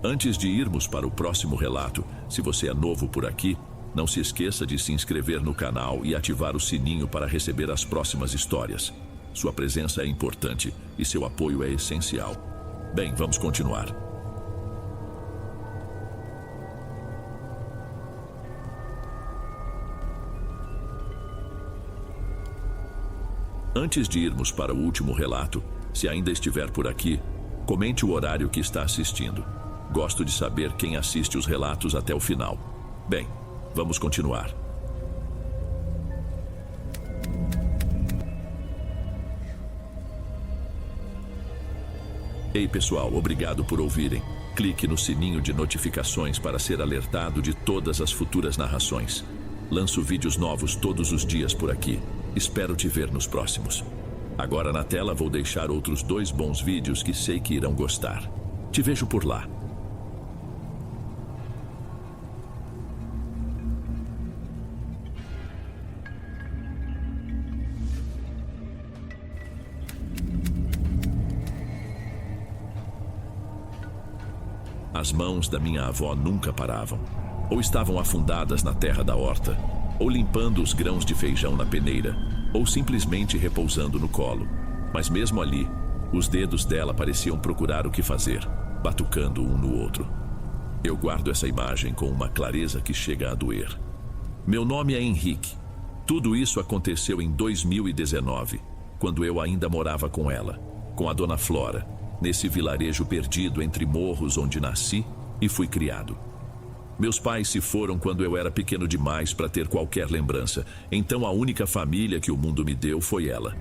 Antes de irmos para o próximo relato, se você é novo por aqui, não se esqueça de se inscrever no canal e ativar o sininho para receber as próximas histórias. Sua presença é importante e seu apoio é essencial. Bem, vamos continuar. Antes de irmos para o último relato, se ainda estiver por aqui, comente o horário que está assistindo. Gosto de saber quem assiste os relatos até o final. Bem, vamos continuar. Ei pessoal, obrigado por ouvirem. Clique no sininho de notificações para ser alertado de todas as futuras narrações. Lanço vídeos novos todos os dias por aqui. Espero te ver nos próximos. Agora na tela vou deixar outros 2 bons vídeos que sei que irão gostar. Te vejo por lá. As mãos da minha avó nunca paravam. Ou estavam afundadas na terra da horta, ou limpando os grãos de feijão na peneira, ou simplesmente repousando no colo. Mas mesmo ali, os dedos dela pareciam procurar o que fazer, batucando um no outro. Eu guardo essa imagem com uma clareza que chega a doer. Meu nome é Henrique. Tudo isso aconteceu em 2019, quando eu ainda morava com ela, com a dona Flora, nesse vilarejo perdido entre morros onde nasci e fui criado. Meus pais se foram quando eu era pequeno demais para ter qualquer lembrança, então a única família que o mundo me deu foi ela.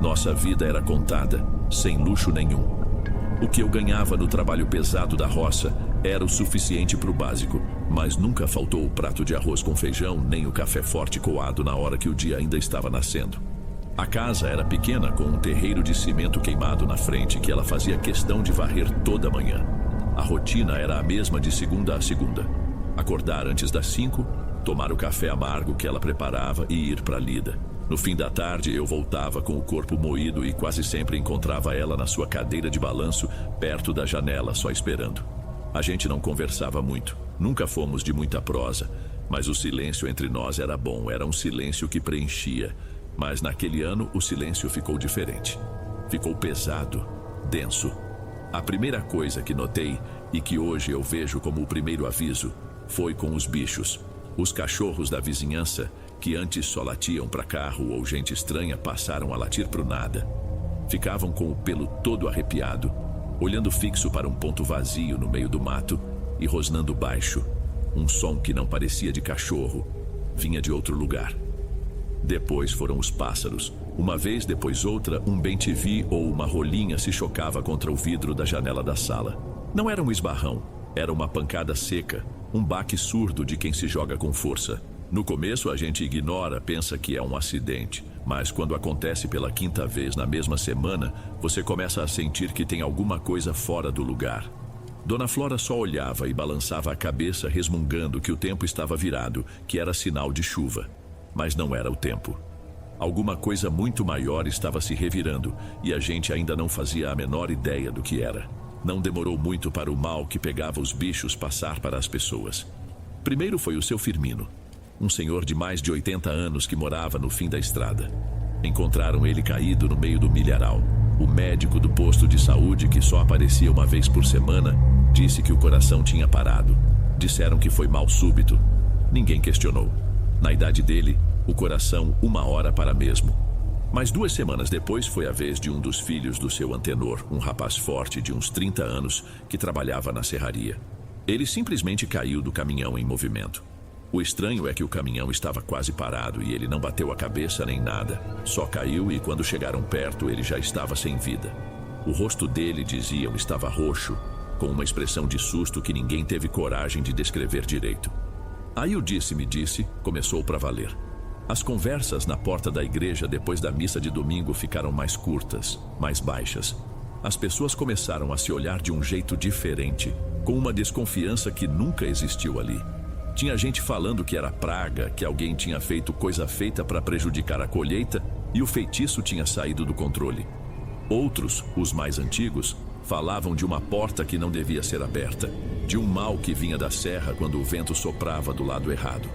Nossa vida era contada, sem luxo nenhum. O que eu ganhava no trabalho pesado da roça era o suficiente para o básico, mas nunca faltou o prato de arroz com feijão, nem o café forte coado na hora que o dia ainda estava nascendo. A casa era pequena, com um terreiro de cimento queimado na frente que ela fazia questão de varrer toda manhã. A rotina era a mesma de segunda a segunda. Acordar antes das 5, tomar o café amargo que ela preparava e ir para a lida. No fim da tarde, eu voltava com o corpo moído e quase sempre encontrava ela na sua cadeira de balanço, perto da janela, só esperando. A gente não conversava muito, nunca fomos de muita prosa, mas o silêncio entre nós era bom, era um silêncio que preenchia. Mas naquele ano o silêncio ficou diferente. Ficou pesado, denso. A primeira coisa que notei, e que hoje eu vejo como o primeiro aviso, foi com os bichos. Os cachorros da vizinhança, que antes só latiam para carro ou gente estranha, passaram a latir pro nada. Ficavam com o pelo todo arrepiado, olhando fixo para um ponto vazio no meio do mato e rosnando baixo. Um som que não parecia de cachorro, vinha de outro lugar. Depois foram os pássaros. Uma vez depois outra, um bem-te-vi ou uma rolinha se chocava contra o vidro da janela da sala. Não era um esbarrão, era uma pancada seca, um baque surdo de quem se joga com força. No começo a gente ignora, pensa que é um acidente, mas quando acontece pela 5ª vez na mesma semana, você começa a sentir que tem alguma coisa fora do lugar. Dona Flora só olhava e balançava a cabeça, resmungando que o tempo estava virado, que era sinal de chuva. Mas não era o tempo. Alguma coisa muito maior estava se revirando e a gente ainda não fazia a menor ideia do que era. Não demorou muito para o mal que pegava os bichos passar para as pessoas. Primeiro foi o seu Firmino, um senhor de mais de 80 anos que morava no fim da estrada. Encontraram ele caído no meio do milharal. O médico do posto de saúde, que só aparecia uma vez por semana, disse que o coração tinha parado. Disseram que foi mal súbito. Ninguém questionou. Na idade dele, o coração 1 hora para mesmo. Mas 2 semanas depois foi a vez de um dos filhos do seu antenor, um rapaz forte de uns 30 anos que trabalhava na serraria. Ele simplesmente caiu do caminhão em movimento. O estranho é que o caminhão estava quase parado e ele não bateu a cabeça nem nada. Só caiu e quando chegaram perto ele já estava sem vida. O rosto dele, diziam, estava roxo, com uma expressão de susto que ninguém teve coragem de descrever direito. Aí o disse-me-disse começou para valer. As conversas na porta da igreja depois da missa de domingo ficaram mais curtas, mais baixas. As pessoas começaram a se olhar de um jeito diferente, com uma desconfiança que nunca existiu ali. Tinha gente falando que era praga, que alguém tinha feito coisa feita para prejudicar a colheita e o feitiço tinha saído do controle. Outros, os mais antigos, Falavam de uma porta que não devia ser aberta, de um mal que vinha da serra quando o vento soprava do lado errado.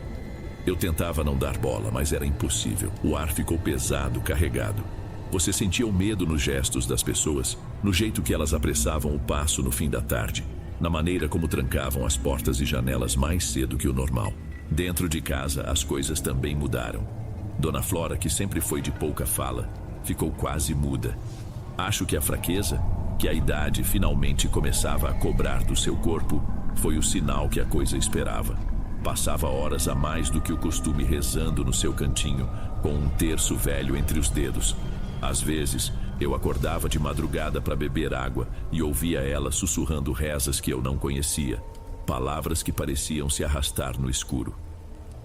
Eu tentava não dar bola, mas era impossível. O ar ficou pesado, carregado. Você sentia o medo nos gestos das pessoas, no jeito que elas apressavam o passo no fim da tarde, na maneira como trancavam as portas e janelas mais cedo que o normal. Dentro de casa, as coisas também mudaram. Dona Flora, que sempre foi de pouca fala, ficou quase muda. Acho que a fraqueza, que a idade finalmente começava a cobrar do seu corpo, foi o sinal que a coisa esperava. Passava horas a mais do que o costume rezando no seu cantinho, com um terço velho entre os dedos. Às vezes, eu acordava de madrugada para beber água e ouvia ela sussurrando rezas que eu não conhecia, palavras que pareciam se arrastar no escuro.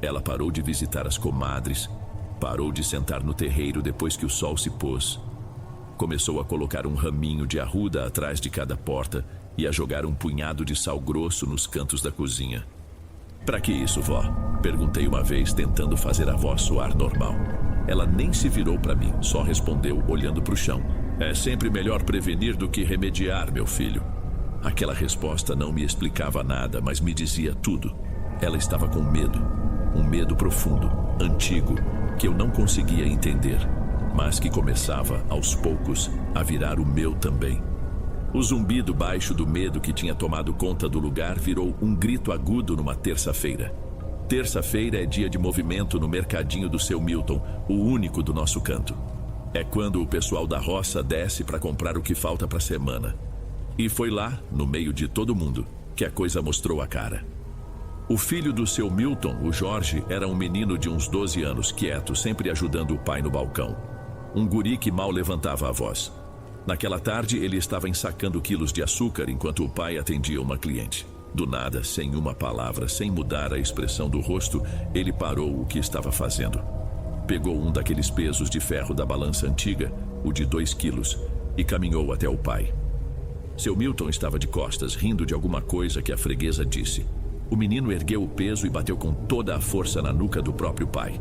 Ela parou de visitar as comadres, parou de sentar no terreiro depois que o sol se pôs. Começou a colocar um raminho de arruda atrás de cada porta e a jogar um punhado de sal grosso nos cantos da cozinha. "Pra que isso, vó?" perguntei uma vez, tentando fazer a voz soar normal. Ela nem se virou pra mim, só respondeu olhando pro chão. "É sempre melhor prevenir do que remediar, meu filho." Aquela resposta não me explicava nada, mas me dizia tudo. Ela estava com medo, um medo profundo, antigo, que eu não conseguia entender, mas que começava, aos poucos, a virar o meu também. O zumbido baixo do medo que tinha tomado conta do lugar virou um grito agudo numa terça-feira. Terça-feira é dia de movimento no mercadinho do seu Milton, o único do nosso canto. É quando o pessoal da roça desce para comprar o que falta para a semana. E foi lá, no meio de todo mundo, que a coisa mostrou a cara. O filho do seu Milton, o Jorge, era um menino de uns 12 anos, quieto, sempre ajudando o pai no balcão. Um guri que mal levantava a voz. Naquela tarde, ele estava ensacando quilos de açúcar enquanto o pai atendia uma cliente. Do nada, sem uma palavra, sem mudar a expressão do rosto, ele parou o que estava fazendo. Pegou um daqueles pesos de ferro da balança antiga, o de 2 quilos, e caminhou até o pai. Seu Milton estava de costas, rindo de alguma coisa que a freguesa disse. O menino ergueu o peso e bateu com toda a força na nuca do próprio pai.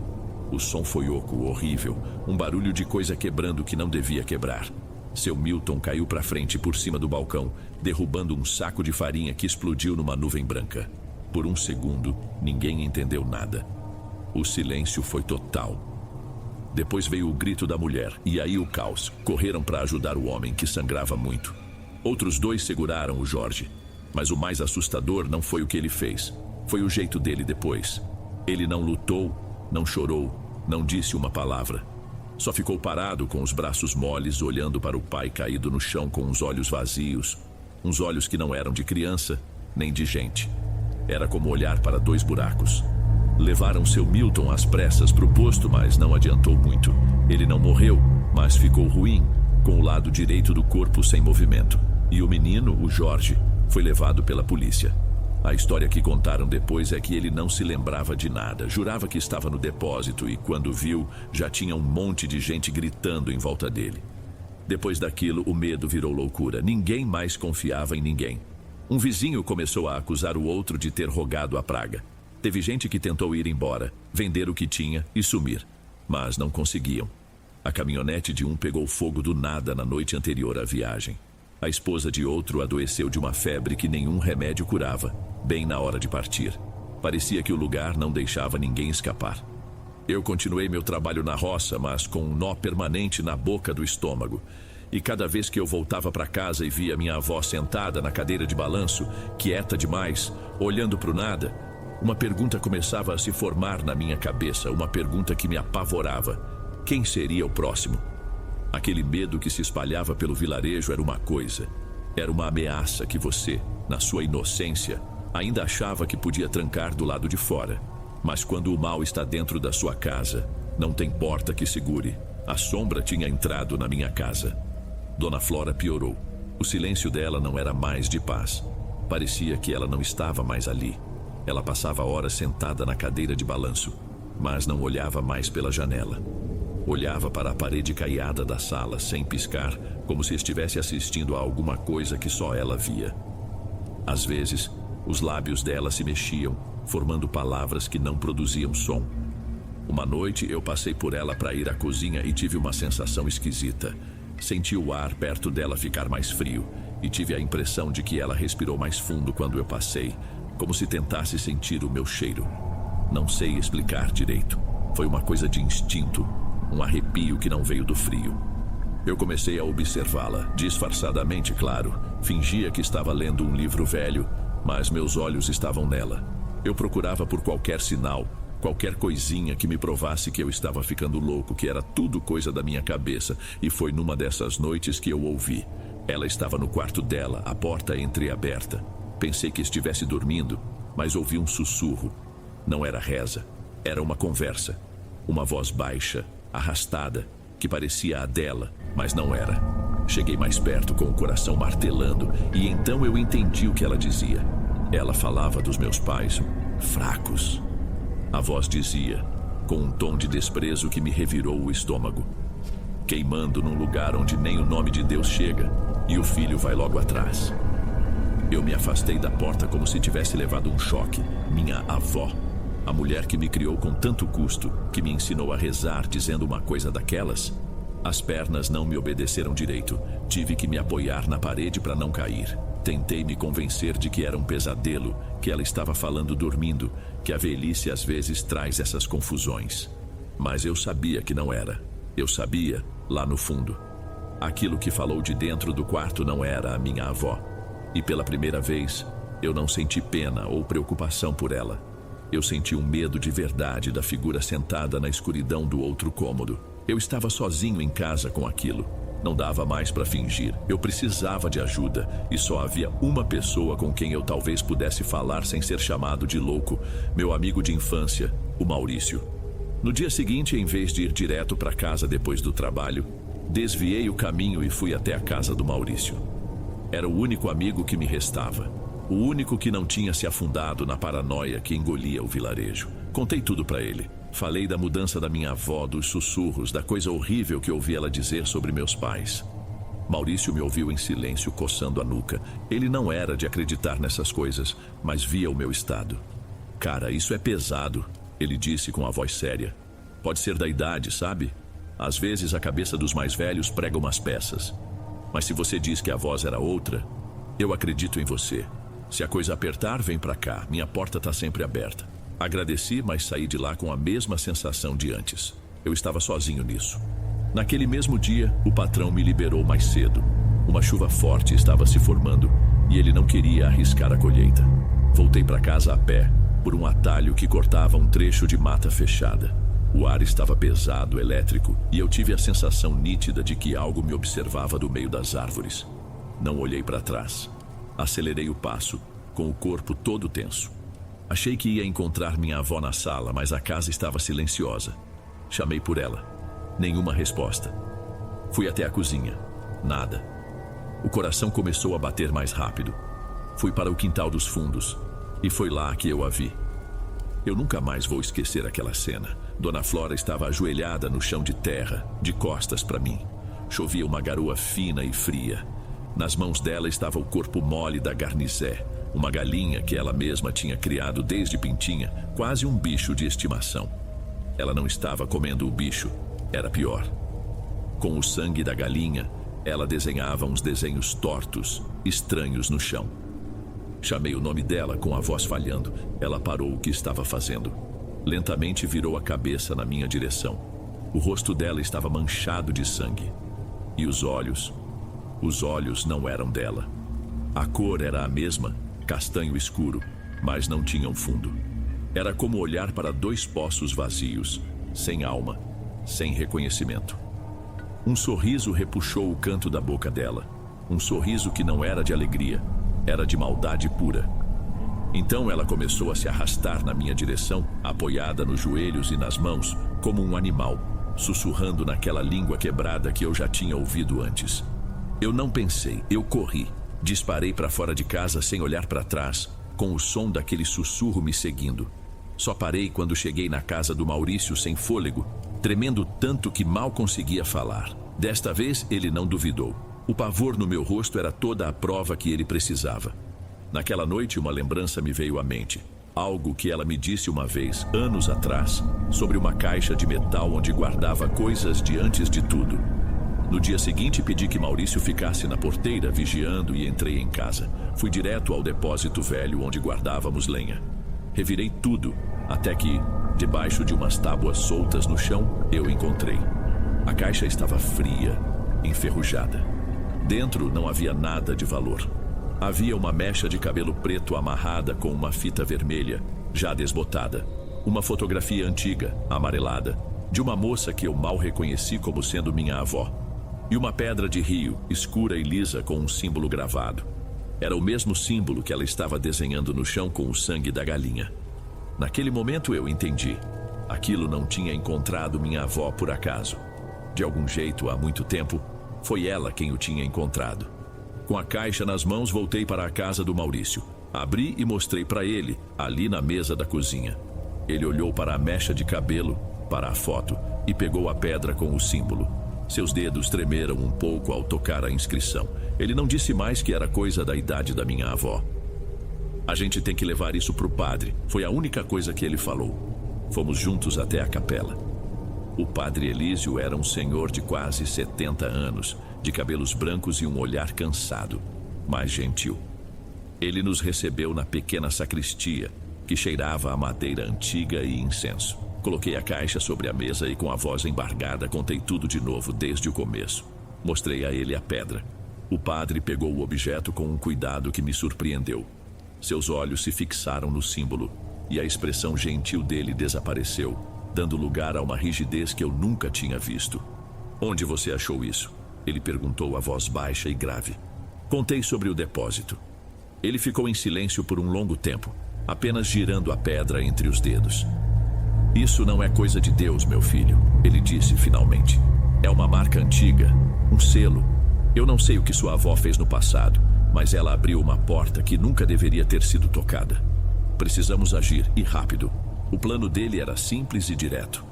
O som foi oco, horrível, um barulho de coisa quebrando que não devia quebrar. Seu Milton caiu para frente por cima do balcão, derrubando um saco de farinha que explodiu numa nuvem branca. Por um segundo, ninguém entendeu nada. O silêncio foi total. Depois veio o grito da mulher, e aí o caos. Correram para ajudar o homem, que sangrava muito. Outros 2 seguraram o Jorge. Mas o mais assustador não foi o que ele fez. Foi o jeito dele depois. Ele não lutou, não chorou, não disse uma palavra. Só ficou parado com os braços moles, olhando para o pai caído no chão com os olhos vazios. Uns olhos que não eram de criança, nem de gente. Era como olhar para 2 buracos. Levaram seu Milton às pressas para o posto, mas não adiantou muito. Ele não morreu, mas ficou ruim, com o lado direito do corpo sem movimento. E o menino, o Jorge, foi levado pela polícia. A história que contaram depois é que ele não se lembrava de nada, jurava que estava no depósito e, quando viu, já tinha um monte de gente gritando em volta dele. Depois daquilo, o medo virou loucura. Ninguém mais confiava em ninguém. Um vizinho começou a acusar o outro de ter rogado a praga. Teve gente que tentou ir embora, vender o que tinha e sumir, mas não conseguiam. A caminhonete de um pegou fogo do nada na noite anterior à viagem. A esposa de outro adoeceu de uma febre que nenhum remédio curava, bem na hora de partir. Parecia que o lugar não deixava ninguém escapar. Eu continuei meu trabalho na roça, mas com um nó permanente na boca do estômago. E cada vez que eu voltava para casa e via minha avó sentada na cadeira de balanço, quieta demais, olhando para o nada, uma pergunta começava a se formar na minha cabeça, uma pergunta que me apavorava. Quem seria o próximo? Aquele medo que se espalhava pelo vilarejo era uma coisa. Era uma ameaça que você, na sua inocência, ainda achava que podia trancar do lado de fora. Mas quando o mal está dentro da sua casa, não tem porta que segure. A sombra tinha entrado na minha casa. Dona Flora piorou. O silêncio dela não era mais de paz. Parecia que ela não estava mais ali. Ela passava horas sentada na cadeira de balanço, mas não olhava mais pela janela. Olhava para a parede caiada da sala, sem piscar, como se estivesse assistindo a alguma coisa que só ela via. Às vezes, os lábios dela se mexiam, formando palavras que não produziam som. Uma noite, eu passei por ela para ir à cozinha e tive uma sensação esquisita. Senti o ar perto dela ficar mais frio, e tive a impressão de que ela respirou mais fundo quando eu passei, como se tentasse sentir o meu cheiro. Não sei explicar direito. Foi uma coisa de instinto, um arrepio que não veio do frio. Eu comecei a observá-la, disfarçadamente, claro. Fingia que estava lendo um livro velho, mas meus olhos estavam nela. Eu procurava por qualquer sinal, qualquer coisinha que me provasse que eu estava ficando louco, que era tudo coisa da minha cabeça, e foi numa dessas noites que eu ouvi. Ela estava no quarto dela, a porta entreaberta. Pensei que estivesse dormindo, mas ouvi um sussurro. Não era reza, era uma conversa. Uma voz baixa, arrastada, que parecia a dela, mas não era. Cheguei mais perto com o coração martelando, e então eu entendi o que ela dizia. Ela falava dos meus pais, fracos. A voz dizia, com um tom de desprezo que me revirou o estômago: queimando num lugar onde nem o nome de Deus chega, e o filho vai logo atrás. Eu me afastei da porta como se tivesse levado um choque. Minha avó, a mulher que me criou com tanto custo, que me ensinou a rezar dizendo uma coisa daquelas. As pernas não me obedeceram direito. Tive que me apoiar na parede para não cair. Tentei me convencer de que era um pesadelo, que ela estava falando dormindo, que a velhice às vezes traz essas confusões. Mas eu sabia que não era. Eu sabia, lá no fundo. Aquilo que falou de dentro do quarto não era a minha avó. E pela primeira vez, eu não senti pena ou preocupação por ela. Eu senti um medo de verdade da figura sentada na escuridão do outro cômodo. Eu estava sozinho em casa com aquilo. Não dava mais para fingir. Eu precisava de ajuda e só havia uma pessoa com quem eu talvez pudesse falar sem ser chamado de louco: meu amigo de infância, o Maurício. No dia seguinte, em vez de ir direto para casa depois do trabalho, desviei o caminho e fui até a casa do Maurício. Era o único amigo que me restava. O único que não tinha se afundado na paranoia que engolia o vilarejo. Contei tudo para ele. Falei da mudança da minha avó, dos sussurros, da coisa horrível que ouvi ela dizer sobre meus pais. Maurício me ouviu em silêncio, coçando a nuca. Ele não era de acreditar nessas coisas, mas via o meu estado. Cara, isso é pesado, ele disse com a voz séria. Pode ser da idade, sabe? Às vezes a cabeça dos mais velhos prega umas peças. Mas se você diz que a voz era outra, eu acredito em você. Se a coisa apertar, vem pra cá. Minha porta tá sempre aberta. Agradeci, mas saí de lá com a mesma sensação de antes. Eu estava sozinho nisso. Naquele mesmo dia, o patrão me liberou mais cedo. Uma chuva forte estava se formando e ele não queria arriscar a colheita. Voltei para casa a pé, por um atalho que cortava um trecho de mata fechada. O ar estava pesado, elétrico, e eu tive a sensação nítida de que algo me observava do meio das árvores. Não olhei para trás. Acelerei o passo, com o corpo todo tenso. Achei que ia encontrar minha avó na sala, mas a casa estava silenciosa. Chamei por ela. Nenhuma resposta. Fui até a cozinha. Nada. O coração começou a bater mais rápido. Fui para o quintal dos fundos, e foi lá que eu a vi. Eu nunca mais vou esquecer aquela cena. Dona Flora estava ajoelhada no chão de terra, de costas para mim. Chovia uma garoa fina e fria. Nas mãos dela estava o corpo mole da Garnizé, uma galinha que ela mesma tinha criado desde pintinha, quase um bicho de estimação. Ela não estava comendo o bicho, era pior. Com o sangue da galinha, ela desenhava uns desenhos tortos, estranhos no chão. Chamei o nome dela com a voz falhando. Ela parou o que estava fazendo. Lentamente virou a cabeça na minha direção. O rosto dela estava manchado de sangue. E os olhos não eram dela. A cor era a mesma, castanho escuro, mas não tinham fundo. Era como olhar para dois poços vazios, sem alma, sem reconhecimento. Um sorriso repuxou o canto da boca dela. Um sorriso que não era de alegria, era de maldade pura. Então ela começou a se arrastar na minha direção, apoiada nos joelhos e nas mãos, como um animal, sussurrando naquela língua quebrada que eu já tinha ouvido antes. Eu não pensei, eu corri. Disparei para fora de casa sem olhar para trás, com o som daquele sussurro me seguindo. Só parei quando cheguei na casa do Maurício sem fôlego, tremendo tanto que mal conseguia falar. Desta vez ele não duvidou. O pavor no meu rosto era toda a prova que ele precisava. Naquela noite uma lembrança me veio à mente. Algo que ela me disse uma vez, anos atrás, sobre uma caixa de metal onde guardava coisas de antes de tudo. No dia seguinte, pedi que Maurício ficasse na porteira, vigiando, e entrei em casa. Fui direto ao depósito velho onde guardávamos lenha. Revirei tudo, até que, debaixo de umas tábuas soltas no chão, eu encontrei. A caixa estava fria, enferrujada. Dentro não havia nada de valor. Havia uma mecha de cabelo preto amarrada com uma fita vermelha, já desbotada. Uma fotografia antiga, amarelada, de uma moça que eu mal reconheci como sendo minha avó. E uma pedra de rio, escura e lisa, com um símbolo gravado. Era o mesmo símbolo que ela estava desenhando no chão com o sangue da galinha. Naquele momento eu entendi. Aquilo não tinha encontrado minha avó por acaso. De algum jeito, há muito tempo, foi ela quem o tinha encontrado. Com a caixa nas mãos, voltei para a casa do Maurício. Abri e mostrei para ele, ali na mesa da cozinha. Ele olhou para a mecha de cabelo, para a foto, e pegou a pedra com o símbolo. Seus dedos tremeram um pouco ao tocar a inscrição. Ele não disse mais que era coisa da idade da minha avó. A gente tem que levar isso pro padre. Foi a única coisa que ele falou. Fomos juntos até a capela. O padre Elísio era um senhor de quase 70 anos, de cabelos brancos e um olhar cansado, mas gentil. Ele nos recebeu na pequena sacristia, que cheirava a madeira antiga e incenso. Coloquei a caixa sobre a mesa e, com a voz embargada, contei tudo de novo desde o começo. Mostrei a ele a pedra. O padre pegou o objeto com um cuidado que me surpreendeu. Seus olhos se fixaram no símbolo e a expressão gentil dele desapareceu, dando lugar a uma rigidez que eu nunca tinha visto. "Onde você achou isso?" ele perguntou a voz baixa e grave. Contei sobre o depósito. Ele ficou em silêncio por um longo tempo, apenas girando a pedra entre os dedos. "Isso não é coisa de Deus, meu filho", ele disse finalmente. "É uma marca antiga, um selo. Eu não sei o que sua avó fez no passado, mas ela abriu uma porta que nunca deveria ter sido tocada. Precisamos agir, e rápido." O plano dele era simples e direto.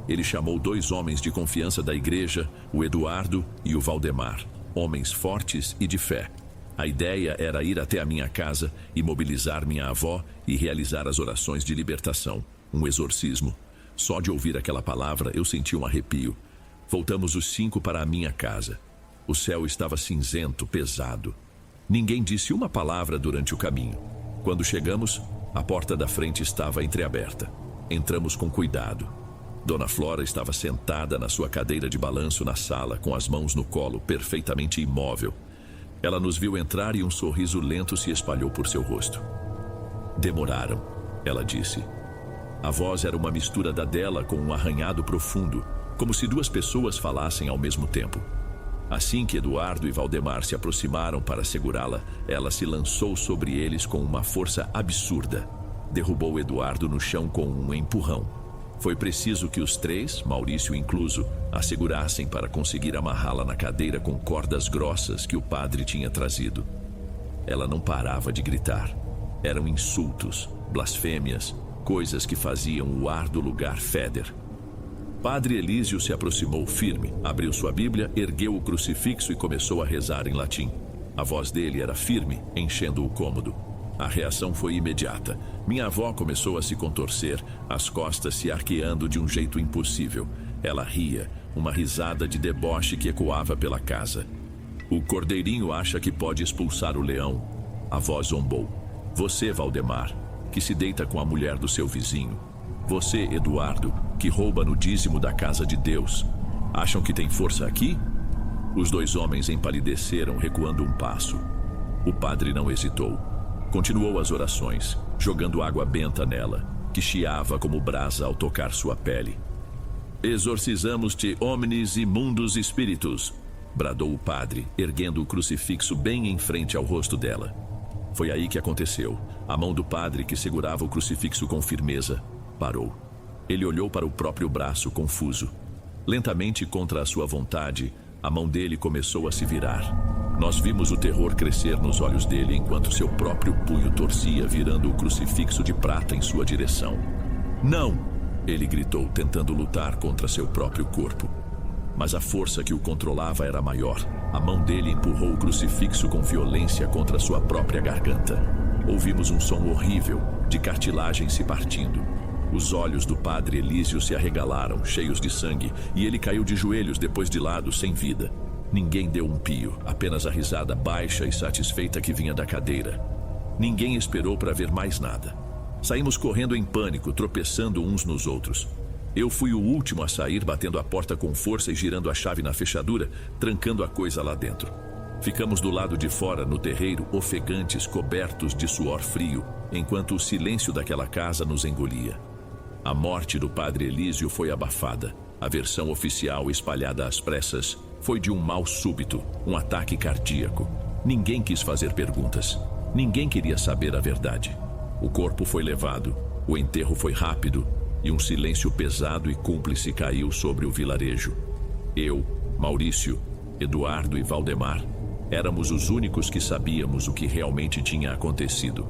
Ele chamou 2 homens de confiança da igreja, o Eduardo e o Valdemar, homens fortes e de fé. A ideia era ir até a minha casa, imobilizar minha avó e realizar as orações de libertação, um exorcismo. Só de ouvir aquela palavra eu senti um arrepio. Voltamos os 5 para a minha casa. O céu estava cinzento, pesado. Ninguém disse uma palavra durante o caminho. Quando chegamos, a porta da frente estava entreaberta. Entramos com cuidado. Dona Flora estava sentada na sua cadeira de balanço na sala, com as mãos no colo, perfeitamente imóvel. Ela nos viu entrar e um sorriso lento se espalhou por seu rosto. "Demoraram", ela disse. A voz era uma mistura da dela com um arranhado profundo, como se 2 pessoas falassem ao mesmo tempo. Assim que Eduardo e Valdemar se aproximaram para segurá-la, ela se lançou sobre eles com uma força absurda. Derrubou Eduardo no chão com um empurrão. Foi preciso que os 3, Maurício incluso, a segurassem para conseguir amarrá-la na cadeira com cordas grossas que o padre tinha trazido. Ela não parava de gritar. Eram insultos, blasfêmias, coisas que faziam o ar do lugar feder. Padre Elísio se aproximou firme, abriu sua Bíblia, ergueu o crucifixo e começou a rezar em latim. A voz dele era firme, enchendo o cômodo. A reação foi imediata. Minha avó começou a se contorcer, as costas se arqueando de um jeito impossível. Ela ria, uma risada de deboche que ecoava pela casa. "O cordeirinho acha que pode expulsar o leão." A voz zombou. "Você, Valdemar, que se deita com a mulher do seu vizinho. Você, Eduardo, que rouba no dízimo da casa de Deus. Acham que tem força aqui?" Os 2 homens empalideceram, recuando um passo. O padre não hesitou. Continuou as orações, jogando água benta nela, que chiava como brasa ao tocar sua pele. "Exorcizamos-te, homines imundos espíritos", bradou o padre, erguendo o crucifixo bem em frente ao rosto dela. Foi aí que aconteceu. A mão do padre, que segurava o crucifixo com firmeza, parou. Ele olhou para o próprio braço, confuso. Lentamente, contra a sua vontade, a mão dele começou a se virar. Nós vimos o terror crescer nos olhos dele enquanto seu próprio punho torcia, virando o crucifixo de prata em sua direção. "Não!" ele gritou, tentando lutar contra seu próprio corpo. Mas a força que o controlava era maior. A mão dele empurrou o crucifixo com violência contra sua própria garganta. Ouvimos um som horrível, de cartilagem se partindo. Os olhos do padre Elísio se arregalaram, cheios de sangue, e ele caiu de joelhos depois de lado, sem vida. Ninguém deu um pio, apenas a risada baixa e satisfeita que vinha da cadeira. Ninguém esperou para ver mais nada. Saímos correndo em pânico, tropeçando uns nos outros. Eu fui o último a sair, batendo a porta com força e girando a chave na fechadura, trancando a coisa lá dentro. Ficamos do lado de fora, no terreiro, ofegantes, cobertos de suor frio, enquanto o silêncio daquela casa nos engolia. A morte do padre Elísio foi abafada. A versão oficial, espalhada às pressas, foi de um mal súbito, um ataque cardíaco. Ninguém quis fazer perguntas. Ninguém queria saber a verdade. O corpo foi levado, o enterro foi rápido e um silêncio pesado e cúmplice caiu sobre o vilarejo. Eu, Maurício, Eduardo e Valdemar éramos os únicos que sabíamos o que realmente tinha acontecido.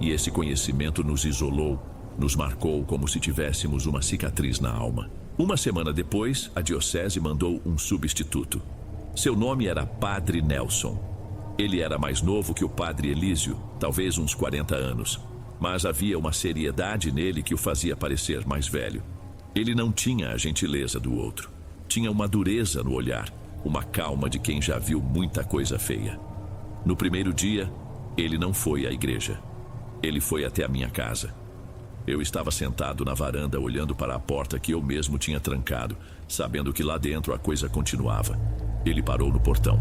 E esse conhecimento nos isolou, nos marcou como se tivéssemos uma cicatriz na alma. Uma semana depois, a diocese mandou um substituto. Seu nome era Padre Nelson. Ele era mais novo que o padre Elísio, talvez uns 40 anos. Mas havia uma seriedade nele que o fazia parecer mais velho. Ele não tinha a gentileza do outro. Tinha uma dureza no olhar, uma calma de quem já viu muita coisa feia. No primeiro dia, ele não foi à igreja. Ele foi até a minha casa. Eu estava sentado na varanda olhando para a porta que eu mesmo tinha trancado, sabendo que lá dentro a coisa continuava. Ele parou no portão.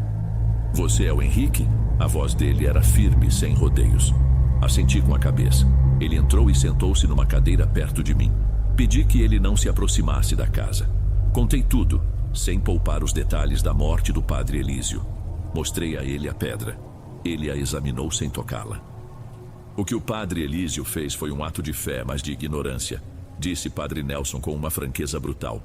"Você é o Henrique?" A voz dele era firme, sem rodeios. Assenti com a cabeça. Ele entrou e sentou-se numa cadeira perto de mim. Pedi que ele não se aproximasse da casa. Contei tudo, sem poupar os detalhes da morte do padre Elísio. Mostrei a ele a pedra. Ele a examinou sem tocá-la. "O que o padre Elísio fez foi um ato de fé, mas de ignorância", disse padre Nelson com uma franqueza brutal.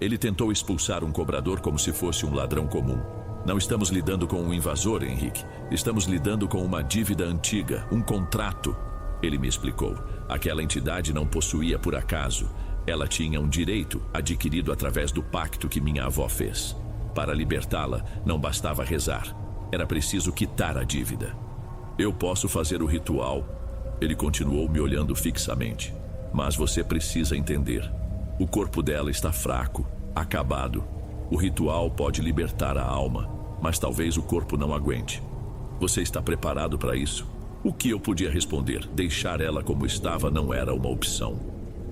"Ele tentou expulsar um cobrador como se fosse um ladrão comum. Não estamos lidando com um invasor, Henrique. Estamos lidando com uma dívida antiga, um contrato." Ele me explicou. Aquela entidade não possuía por acaso. Ela tinha um direito adquirido através do pacto que minha avó fez. Para libertá-la, não bastava rezar. Era preciso quitar a dívida. "Eu posso fazer o ritual." Ele continuou me olhando fixamente. "Mas você precisa entender. O corpo dela está fraco, acabado. O ritual pode libertar a alma, mas talvez o corpo não aguente. Você está preparado para isso?" O que eu podia responder? Deixar ela como estava não era uma opção.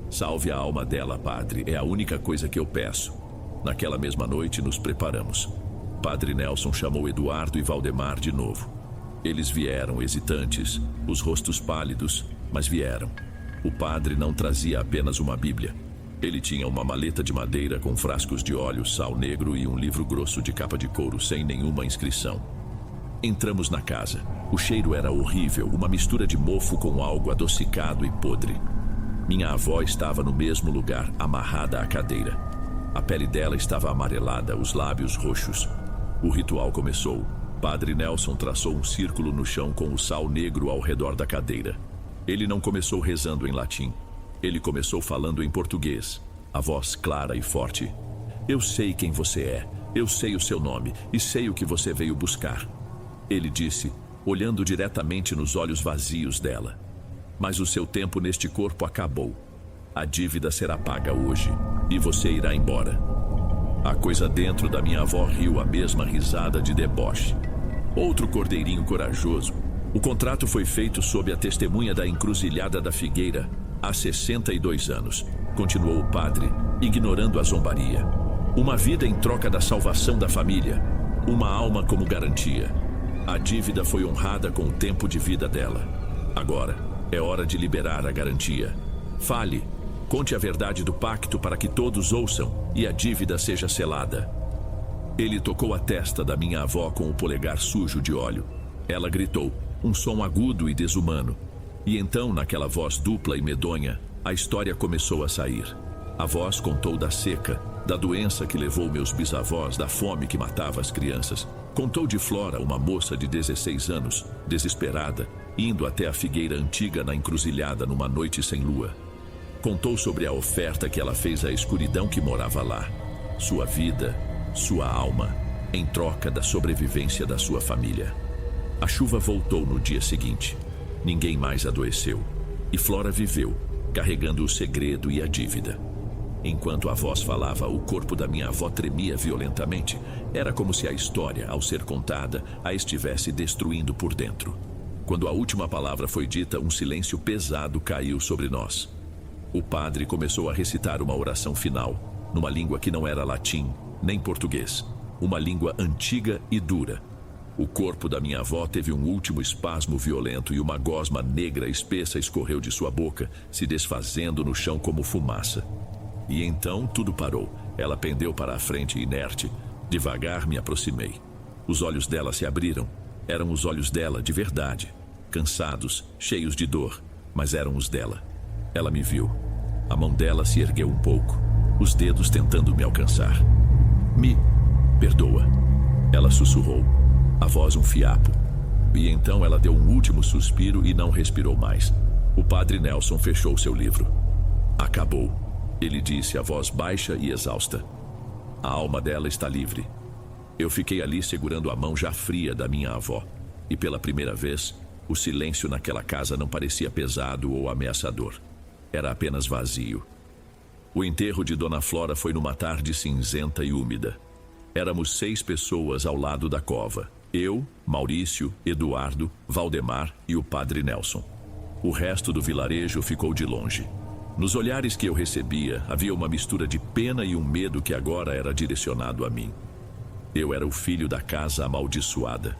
"Salve a alma dela, padre. É a única coisa que eu peço." Naquela mesma noite nos preparamos. Padre Nelson chamou Eduardo e Valdemar de novo. Eles vieram hesitantes, os rostos pálidos, mas vieram. O padre não trazia apenas uma Bíblia. Ele tinha uma maleta de madeira com frascos de óleo, sal negro e um livro grosso de capa de couro sem nenhuma inscrição. Entramos na casa. O cheiro era horrível, uma mistura de mofo com algo adocicado e podre. Minha avó estava no mesmo lugar, amarrada à cadeira. A pele dela estava amarelada, os lábios roxos. O ritual começou. Padre Nelson traçou um círculo no chão com o sal negro ao redor da cadeira. Ele não começou rezando em latim. Ele começou falando em português, a voz clara e forte. "Eu sei quem você é, eu sei o seu nome e sei o que você veio buscar." Ele disse, olhando diretamente nos olhos vazios dela. "Mas o seu tempo neste corpo acabou. A dívida será paga hoje e você irá embora." A coisa dentro da minha avó riu a mesma risada de deboche. Outro cordeirinho corajoso. "O contrato foi feito sob a testemunha da encruzilhada da Figueira há 62 anos, continuou o padre, ignorando a zombaria. "Uma vida em troca da salvação da família, uma alma como garantia. A dívida foi honrada com o tempo de vida dela. Agora é hora de liberar a garantia. Fale, conte a verdade do pacto para que todos ouçam e a dívida seja selada." Ele tocou a testa da minha avó com o polegar sujo de óleo. Ela gritou, um som agudo e desumano. E então, naquela voz dupla e medonha, a história começou a sair. A voz contou da seca, da doença que levou meus bisavós, da fome que matava as crianças. Contou de Flora, uma moça de 16 anos, desesperada, indo até a figueira antiga na encruzilhada numa noite sem lua. Contou sobre a oferta que ela fez à escuridão que morava lá. Sua vida, sua alma, em troca da sobrevivência da sua família. A chuva voltou no dia seguinte. Ninguém mais adoeceu. E Flora viveu, carregando o segredo e a dívida. Enquanto a voz falava, o corpo da minha avó tremia violentamente. Era como se a história, ao ser contada, a estivesse destruindo por dentro. Quando a última palavra foi dita, um silêncio pesado caiu sobre nós. O padre começou a recitar uma oração final, numa língua que não era latim, nem português. Uma língua antiga e dura. O corpo da minha avó teve um último espasmo violento e uma gosma negra espessa escorreu de sua boca, se desfazendo no chão como fumaça. E então tudo parou. Ela pendeu para a frente inerte. Devagar me aproximei. Os olhos dela se abriram. Eram os olhos dela de verdade. Cansados, cheios de dor, mas eram os dela. Ela me viu. A mão dela se ergueu um pouco, os dedos tentando me alcançar. Me perdoa. Ela sussurrou. A voz um fiapo. E então ela deu um último suspiro e não respirou mais. O padre Nelson fechou seu livro. Acabou. Ele disse a voz baixa e exausta. A alma dela está livre. Eu fiquei ali segurando a mão já fria da minha avó. E pela primeira vez, o silêncio naquela casa não parecia pesado ou ameaçador. Era apenas vazio. O enterro de Dona Flora foi numa tarde cinzenta e úmida. Éramos 6 pessoas ao lado da cova. Eu, Maurício, Eduardo, Valdemar e o padre Nelson. O resto do vilarejo ficou de longe. Nos olhares que eu recebia, havia uma mistura de pena e um medo que agora era direcionado a mim. Eu era o filho da casa amaldiçoada,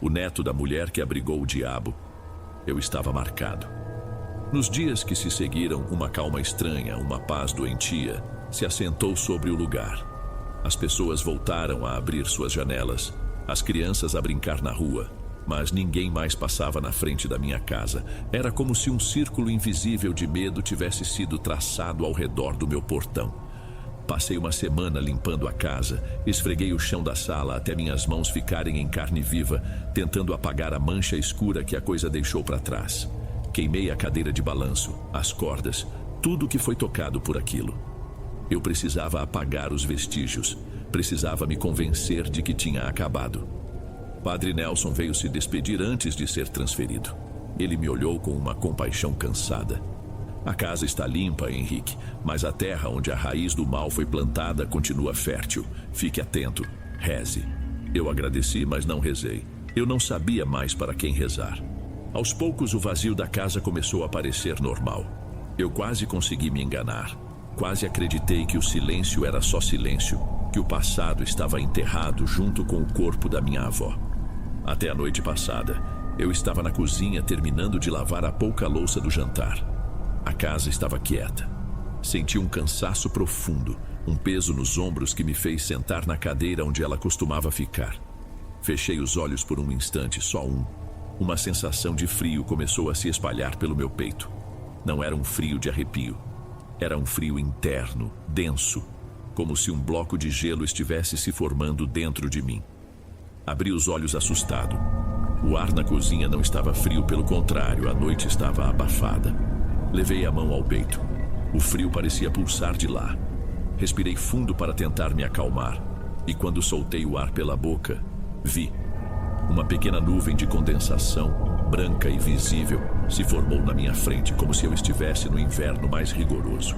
o neto da mulher que abrigou o diabo. Eu estava marcado. Nos dias que se seguiram, uma calma estranha, uma paz doentia, se assentou sobre o lugar. As pessoas voltaram a abrir suas janelas, as crianças a brincar na rua, mas ninguém mais passava na frente da minha casa. Era como se um círculo invisível de medo tivesse sido traçado ao redor do meu portão. Passei uma semana limpando a casa, esfreguei o chão da sala até minhas mãos ficarem em carne viva, tentando apagar a mancha escura que a coisa deixou para trás. Queimei a cadeira de balanço, as cordas, tudo que foi tocado por aquilo. Eu precisava apagar os vestígios, precisava me convencer de que tinha acabado. Padre Nelson veio se despedir antes de ser transferido. Ele me olhou com uma compaixão cansada. A casa está limpa, Henrique, mas a terra onde a raiz do mal foi plantada continua fértil. Fique atento, reze. Eu agradeci, mas não rezei. Eu não sabia mais para quem rezar. Aos poucos, o vazio da casa começou a parecer normal. Eu quase consegui me enganar. Quase acreditei que o silêncio era só silêncio, que o passado estava enterrado junto com o corpo da minha avó. Até a noite passada, eu estava na cozinha terminando de lavar a pouca louça do jantar. A casa estava quieta. Senti um cansaço profundo, um peso nos ombros que me fez sentar na cadeira onde ela costumava ficar. Fechei os olhos por um instante, só um. Uma sensação de frio começou a se espalhar pelo meu peito. Não era um frio de arrepio. Era um frio interno, denso, como se um bloco de gelo estivesse se formando dentro de mim. Abri os olhos assustado. O ar na cozinha não estava frio, pelo contrário, a noite estava abafada. Levei a mão ao peito. O frio parecia pulsar de lá. Respirei fundo para tentar me acalmar. E quando soltei o ar pela boca, vi. Uma pequena nuvem de condensação, branca e visível, se formou na minha frente, como se eu estivesse no inverno mais rigoroso.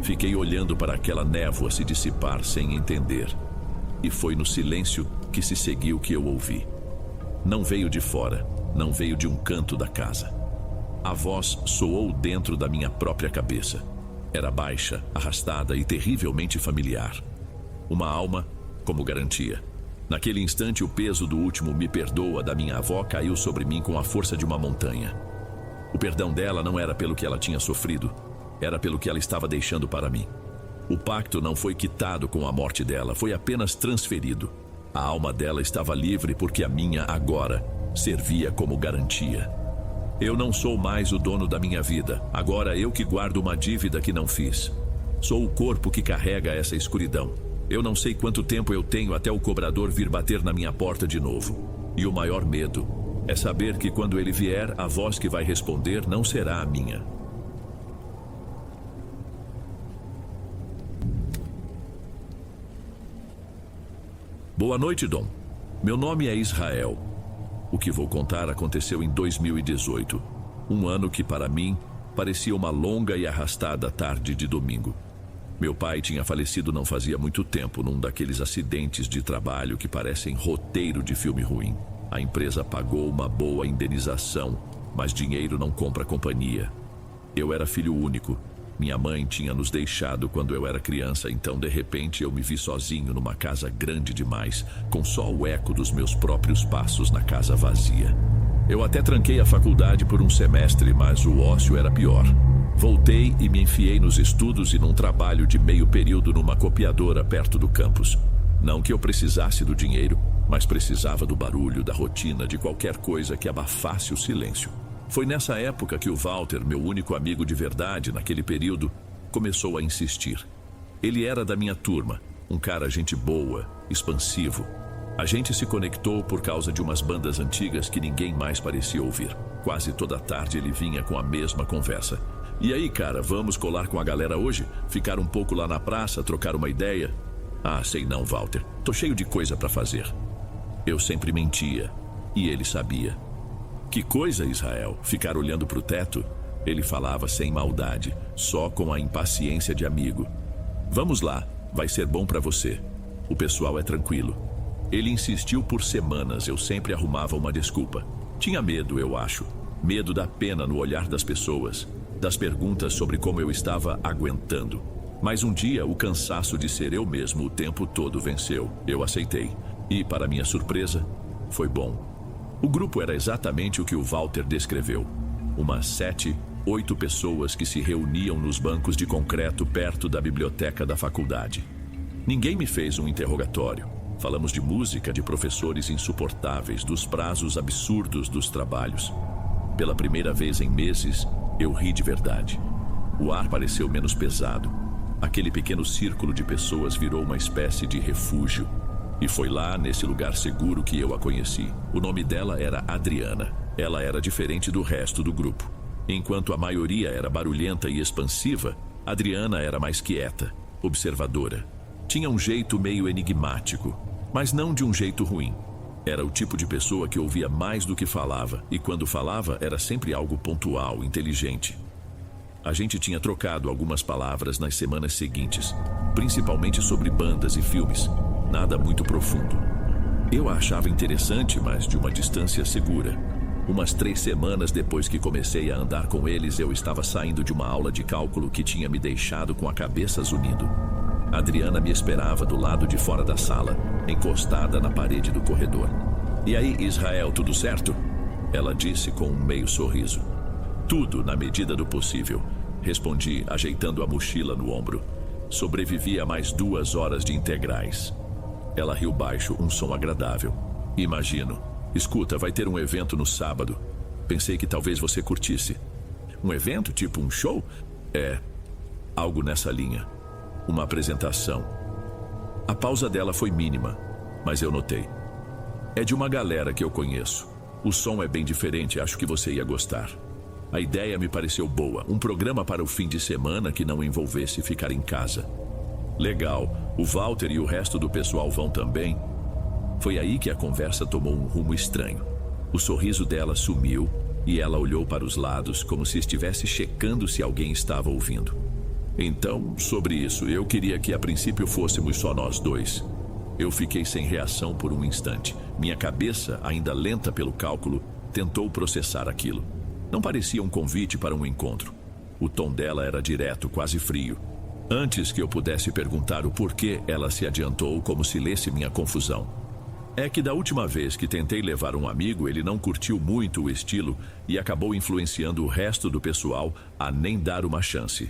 Fiquei olhando para aquela névoa se dissipar sem entender. E foi no silêncio que se seguiu que eu ouvi. Não veio de fora, não veio de um canto da casa. A voz soou dentro da minha própria cabeça. Era baixa, arrastada e terrivelmente familiar. Uma alma como garantia. Naquele instante, o peso do último "me perdoa" da minha avó caiu sobre mim com a força de uma montanha. O perdão dela não era pelo que ela tinha sofrido, era pelo que ela estava deixando para mim. O pacto não foi quitado com a morte dela, foi apenas transferido. A alma dela estava livre porque a minha agora servia como garantia. Eu não sou mais o dono da minha vida, agora eu que guardo uma dívida que não fiz. Sou o corpo que carrega essa escuridão. Eu não sei quanto tempo eu tenho até o cobrador vir bater na minha porta de novo. E o maior medo é saber que quando ele vier, a voz que vai responder não será a minha. Boa noite, Dom. Meu nome é Israel. O que vou contar aconteceu em 2018, um ano que para mim parecia uma longa e arrastada tarde de domingo. Meu pai tinha falecido não fazia muito tempo num daqueles acidentes de trabalho que parecem roteiro de filme ruim. A empresa pagou uma boa indenização, mas dinheiro não compra companhia. Eu era filho único. Minha mãe tinha nos deixado quando eu era criança, então de repente eu me vi sozinho numa casa grande demais, com só o eco dos meus próprios passos na casa vazia. Eu até tranquei a faculdade por um semestre, mas o ócio era pior. Voltei e me enfiei nos estudos e num trabalho de meio período numa copiadora perto do campus. Não que eu precisasse do dinheiro, mas precisava do barulho, da rotina, de qualquer coisa que abafasse o silêncio. Foi nessa época que o Walter, meu único amigo de verdade naquele período, começou a insistir. Ele era da minha turma, um cara gente boa, expansivo. A gente se conectou por causa de umas bandas antigas que ninguém mais parecia ouvir. Quase toda tarde ele vinha com a mesma conversa. E aí, cara, vamos colar com a galera hoje? Ficar um pouco lá na praça, trocar uma ideia? Ah, sei não, Walter. Tô cheio de coisa pra fazer. Eu sempre mentia, e ele sabia. Que coisa, Israel? Ficar olhando pro teto? Ele falava sem maldade, só com a impaciência de amigo. Vamos lá, vai ser bom pra você. O pessoal é tranquilo. Ele insistiu por semanas, eu sempre arrumava uma desculpa. Tinha medo, eu acho. Medo da pena no olhar das pessoas, das perguntas sobre como eu estava aguentando. Mas um dia, o cansaço de ser eu mesmo o tempo todo venceu. Eu aceitei. E, para minha surpresa, foi bom. O grupo era exatamente o que o Walter descreveu. Umas 7, 8 pessoas que se reuniam nos bancos de concreto perto da biblioteca da faculdade. Ninguém me fez um interrogatório. Falamos de música, de professores insuportáveis, dos prazos absurdos dos trabalhos. Pela primeira vez em meses, eu ri de verdade. O ar pareceu menos pesado. Aquele pequeno círculo de pessoas virou uma espécie de refúgio. E foi lá, nesse lugar seguro, que eu a conheci. O nome dela era Adriana. Ela era diferente do resto do grupo. Enquanto a maioria era barulhenta e expansiva, Adriana era mais quieta, observadora. Tinha um jeito meio enigmático, mas não de um jeito ruim. Era o tipo de pessoa que ouvia mais do que falava, e quando falava era sempre algo pontual, inteligente. A gente tinha trocado algumas palavras nas semanas seguintes, principalmente sobre bandas e filmes. Nada muito profundo. Eu a achava interessante, mas de uma distância segura. Umas 3 semanas depois que comecei a andar com eles, eu estava saindo de uma aula de cálculo que tinha me deixado com a cabeça zunindo. Adriana me esperava do lado de fora da sala, encostada na parede do corredor. E aí, Israel, tudo certo? Ela disse com um meio sorriso. Tudo na medida do possível, respondi, ajeitando a mochila no ombro. Sobrevivi a mais 2 horas de integrais. Ela riu baixo, um som agradável. Imagino. Escuta, vai ter um evento no sábado. Pensei que talvez você curtisse. Um evento, tipo um show? É, algo nessa linha. Uma apresentação. A pausa dela foi mínima, mas eu notei. É de uma galera que eu conheço. O som é bem diferente, acho que você ia gostar. A ideia me pareceu boa. Um programa para o fim de semana que não envolvesse ficar em casa. Legal, o Walter e o resto do pessoal vão também. Foi aí que a conversa tomou um rumo estranho. O sorriso dela sumiu e ela olhou para os lados como se estivesse checando se alguém estava ouvindo. Então, sobre isso, eu queria que a princípio fôssemos só nós dois. Eu fiquei sem reação por um instante. Minha cabeça, ainda lenta pelo cálculo, tentou processar aquilo. Não parecia um convite para um encontro. O tom dela era direto, quase frio. Antes que eu pudesse perguntar o porquê, ela se adiantou como se lesse minha confusão. É que da última vez que tentei levar um amigo, ele não curtiu muito o estilo e acabou influenciando o resto do pessoal a nem dar uma chance.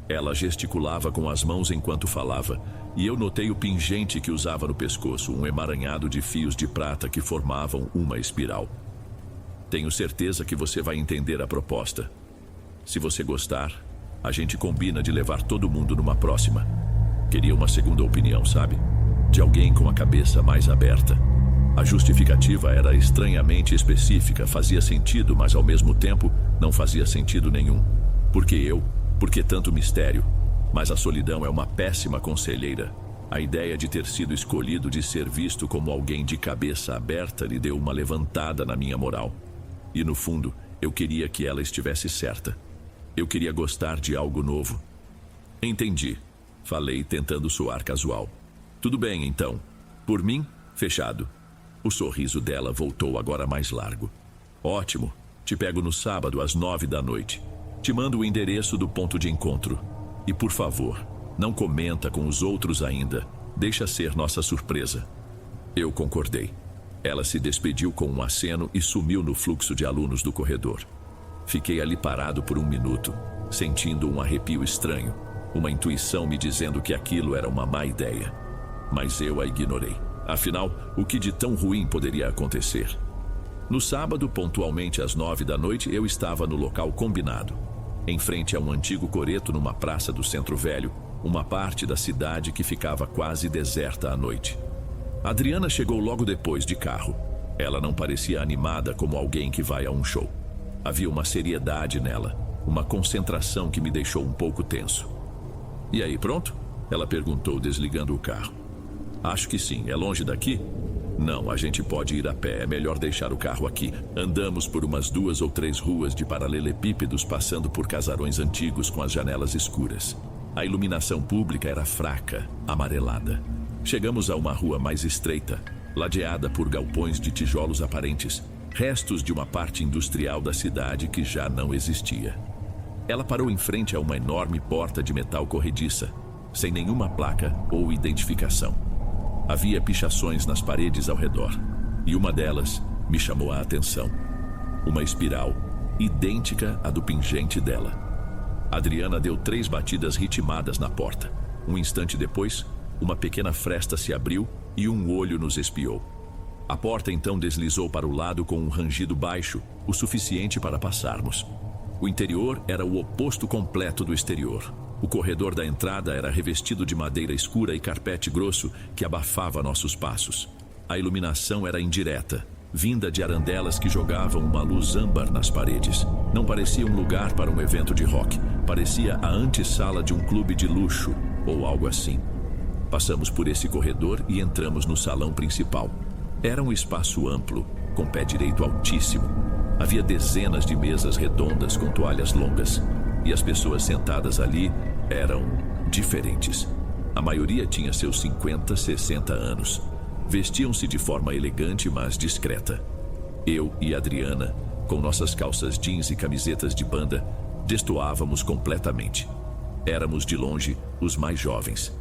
Ela gesticulava com as mãos enquanto falava, e eu notei o pingente que usava no pescoço, um emaranhado de fios de prata que formavam uma espiral. Tenho certeza que você vai entender a proposta. Se você gostar, a gente combina de levar todo mundo numa próxima. Queria uma segunda opinião, sabe? De alguém com a cabeça mais aberta. A justificativa era estranhamente específica, fazia sentido, mas ao mesmo tempo não fazia sentido nenhum. Por que tanto mistério? Mas a solidão é uma péssima conselheira. A ideia de ter sido escolhido, de ser visto como alguém de cabeça aberta, lhe deu uma levantada na minha moral. E no fundo, eu queria que ela estivesse certa. Eu queria gostar de algo novo. Entendi. Falei, tentando soar casual. Tudo bem, então. Por mim, fechado. O sorriso dela voltou agora mais largo. Ótimo. Te pego no sábado às 9 da noite. Te mando o endereço do ponto de encontro. E por favor, não comenta com os outros ainda. Deixa ser nossa surpresa. Eu concordei. Ela se despediu com um aceno e sumiu no fluxo de alunos do corredor. Fiquei ali parado por 1 minuto, sentindo um arrepio estranho, uma intuição me dizendo que aquilo era uma má ideia. Mas eu a ignorei. Afinal, o que de tão ruim poderia acontecer? No sábado, pontualmente às 9 da noite, eu estava no local combinado, em frente a um antigo coreto numa praça do Centro Velho, uma parte da cidade que ficava quase deserta à noite. Adriana chegou logo depois de carro. Ela não parecia animada como alguém que vai a um show. Havia uma seriedade nela, uma concentração que me deixou um pouco tenso. E aí, pronto? Ela perguntou, desligando o carro. Acho que sim. É longe daqui? Não, a gente pode ir a pé. É melhor deixar o carro aqui. Andamos por umas 2 ou 3 ruas de paralelepípedos, passando por casarões antigos com as janelas escuras. A iluminação pública era fraca, amarelada. Chegamos a uma rua mais estreita, ladeada por galpões de tijolos aparentes, restos de uma parte industrial da cidade que já não existia. Ela parou em frente a uma enorme porta de metal corrediça, sem nenhuma placa ou identificação. Havia pichações nas paredes ao redor, e uma delas me chamou a atenção. Uma espiral, idêntica à do pingente dela. Adriana deu 3 batidas ritmadas na porta. Um instante depois, uma pequena fresta se abriu e um olho nos espiou. A porta então deslizou para o lado com um rangido baixo, o suficiente para passarmos. O interior era o oposto completo do exterior. O corredor da entrada era revestido de madeira escura e carpete grosso que abafava nossos passos. A iluminação era indireta, vinda de arandelas que jogavam uma luz âmbar nas paredes. Não parecia um lugar para um evento de rock. Parecia a antessala de um clube de luxo ou algo assim. Passamos por esse corredor e entramos no salão principal. Era um espaço amplo, com pé direito altíssimo. Havia dezenas de mesas redondas com toalhas longas. E as pessoas sentadas ali eram diferentes. A maioria tinha seus 50, 60 anos. Vestiam-se de forma elegante, mas discreta. Eu e Adriana, com nossas calças jeans e camisetas de banda, destoávamos completamente. Éramos, de longe, os mais jovens.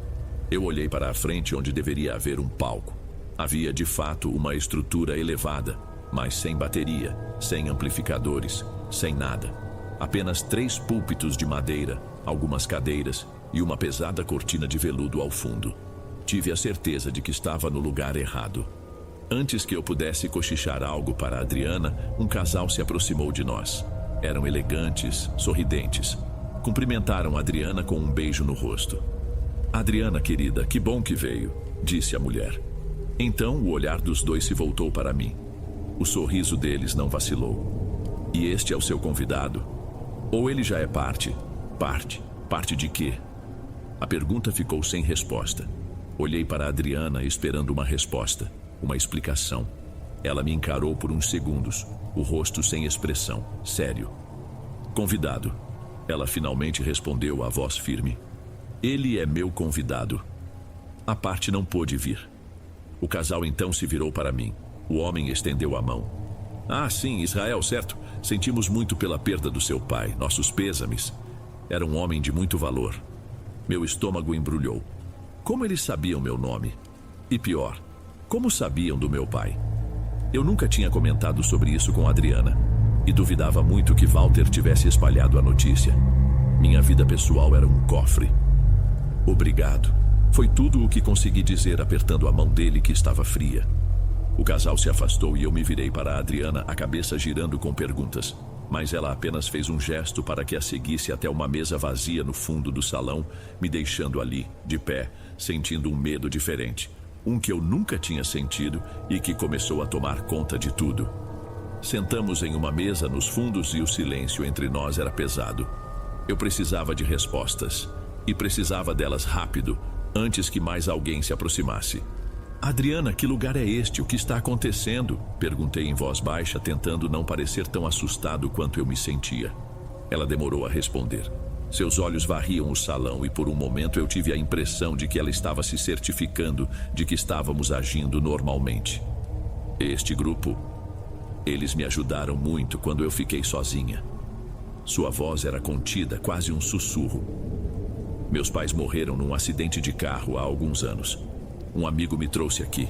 Eu olhei para a frente onde deveria haver um palco. Havia, de fato, uma estrutura elevada, mas sem bateria, sem amplificadores, sem nada. Apenas 3 púlpitos de madeira, algumas cadeiras e uma pesada cortina de veludo ao fundo. Tive a certeza de que estava no lugar errado. Antes que eu pudesse cochichar algo para Adriana, um casal se aproximou de nós. Eram elegantes, sorridentes. Cumprimentaram Adriana com um beijo no rosto. Adriana, querida, que bom que veio, disse a mulher. Então o olhar dos dois se voltou para mim. O sorriso deles não vacilou. E este é o seu convidado? Ou ele já é parte? Parte de quê? A pergunta ficou sem resposta. Olhei para Adriana esperando uma resposta, uma explicação. Ela me encarou por uns segundos, o rosto sem expressão, sério. Convidado. Ela finalmente respondeu a voz firme. Ele é meu convidado. A parte não pôde vir. O casal então se virou para mim. O homem estendeu a mão. Ah, sim, Israel, certo. Sentimos muito pela perda do seu pai. Nossos pêsames. Era um homem de muito valor. Meu estômago embrulhou. Como eles sabiam meu nome? E pior, como sabiam do meu pai? Eu nunca tinha comentado sobre isso com Adriana. E duvidava muito que Walter tivesse espalhado a notícia. Minha vida pessoal era um cofre. Obrigado. Foi tudo o que consegui dizer apertando a mão dele que estava fria. O casal se afastou e eu me virei para a Adriana, a cabeça girando com perguntas. Mas ela apenas fez um gesto para que a seguisse até uma mesa vazia no fundo do salão, me deixando ali, de pé, sentindo um medo diferente. Um que eu nunca tinha sentido e que começou a tomar conta de tudo. Sentamos em uma mesa nos fundos e o silêncio entre nós era pesado. Eu precisava de respostas. E precisava delas rápido, antes que mais alguém se aproximasse. Adriana, que lugar é este? O que está acontecendo? Perguntei em voz baixa, tentando não parecer tão assustado quanto eu me sentia. Ela demorou a responder. Seus olhos varriam o salão e por um momento eu tive a impressão de que ela estava se certificando de que estávamos agindo normalmente. Este grupo, eles me ajudaram muito quando eu fiquei sozinha. Sua voz era contida, quase um sussurro. Meus pais morreram num acidente de carro há alguns anos. Um amigo me trouxe aqui.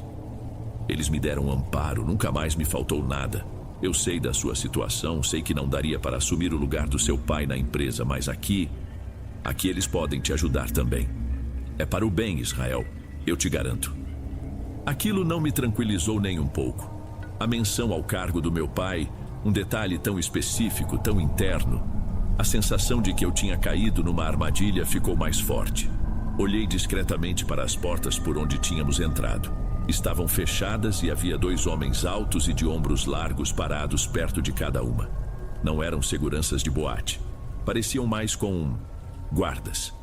Eles me deram amparo, nunca mais me faltou nada. Eu sei da sua situação, sei que não daria para assumir o lugar do seu pai na empresa, mas aqui eles podem te ajudar também. É para o bem, Israel, eu te garanto. Aquilo não me tranquilizou nem um pouco. A menção ao cargo do meu pai, um detalhe tão específico, tão interno. A sensação de que eu tinha caído numa armadilha ficou mais forte. Olhei discretamente para as portas por onde tínhamos entrado. Estavam fechadas e havia 2 homens altos e de ombros largos parados perto de cada uma. Não eram seguranças de boate. Pareciam mais com guardas.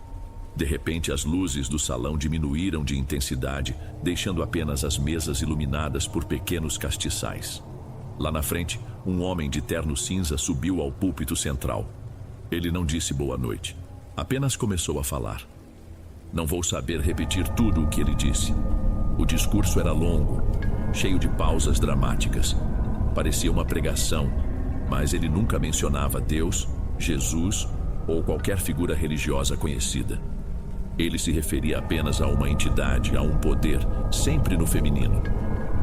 De repente, as luzes do salão diminuíram de intensidade, deixando apenas as mesas iluminadas por pequenos castiçais. Lá na frente, um homem de terno cinza subiu ao púlpito central. Ele não disse boa noite. Apenas começou a falar. Não vou saber repetir tudo o que ele disse. O discurso era longo, cheio de pausas dramáticas. Parecia uma pregação, mas ele nunca mencionava Deus, Jesus ou qualquer figura religiosa conhecida. Ele se referia apenas a uma entidade, a um poder, sempre no feminino.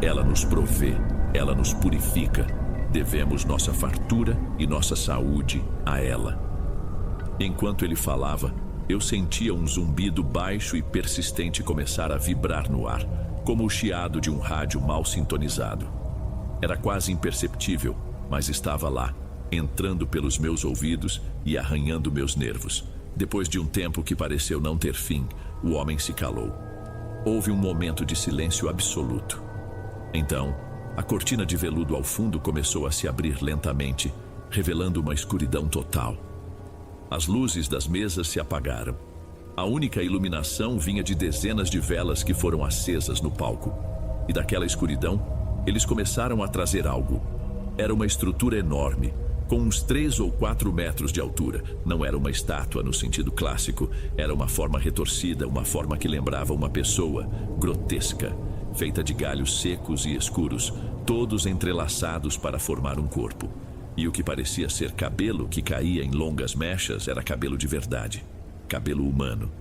Ela nos provê, ela nos purifica. Devemos nossa fartura e nossa saúde a ela. Enquanto ele falava, eu sentia um zumbido baixo e persistente começar a vibrar no ar, como o chiado de um rádio mal sintonizado. Era quase imperceptível, mas estava lá, entrando pelos meus ouvidos e arranhando meus nervos. Depois de um tempo que pareceu não ter fim, o homem se calou. Houve um momento de silêncio absoluto. Então, a cortina de veludo ao fundo começou a se abrir lentamente, revelando uma escuridão total. As luzes das mesas se apagaram. A única iluminação vinha de dezenas de velas que foram acesas no palco. E daquela escuridão, eles começaram a trazer algo. Era uma estrutura enorme, com uns 3 ou 4 metros de altura. Não era uma estátua no sentido clássico. Era uma forma retorcida, uma forma que lembrava uma pessoa, grotesca, feita de galhos secos e escuros, todos entrelaçados para formar um corpo. E o que parecia ser cabelo que caía em longas mechas era cabelo de verdade, cabelo humano.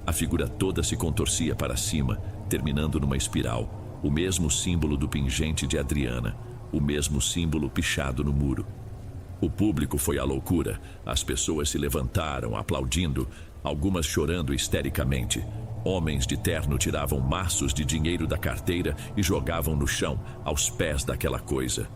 A figura toda se contorcia para cima, terminando numa espiral, o mesmo símbolo do pingente de Adriana, o mesmo símbolo pichado no muro. O público foi à loucura, as pessoas se levantaram, aplaudindo, algumas chorando histericamente. Homens de terno tiravam maços de dinheiro da carteira e jogavam no chão, aos pés daquela coisa.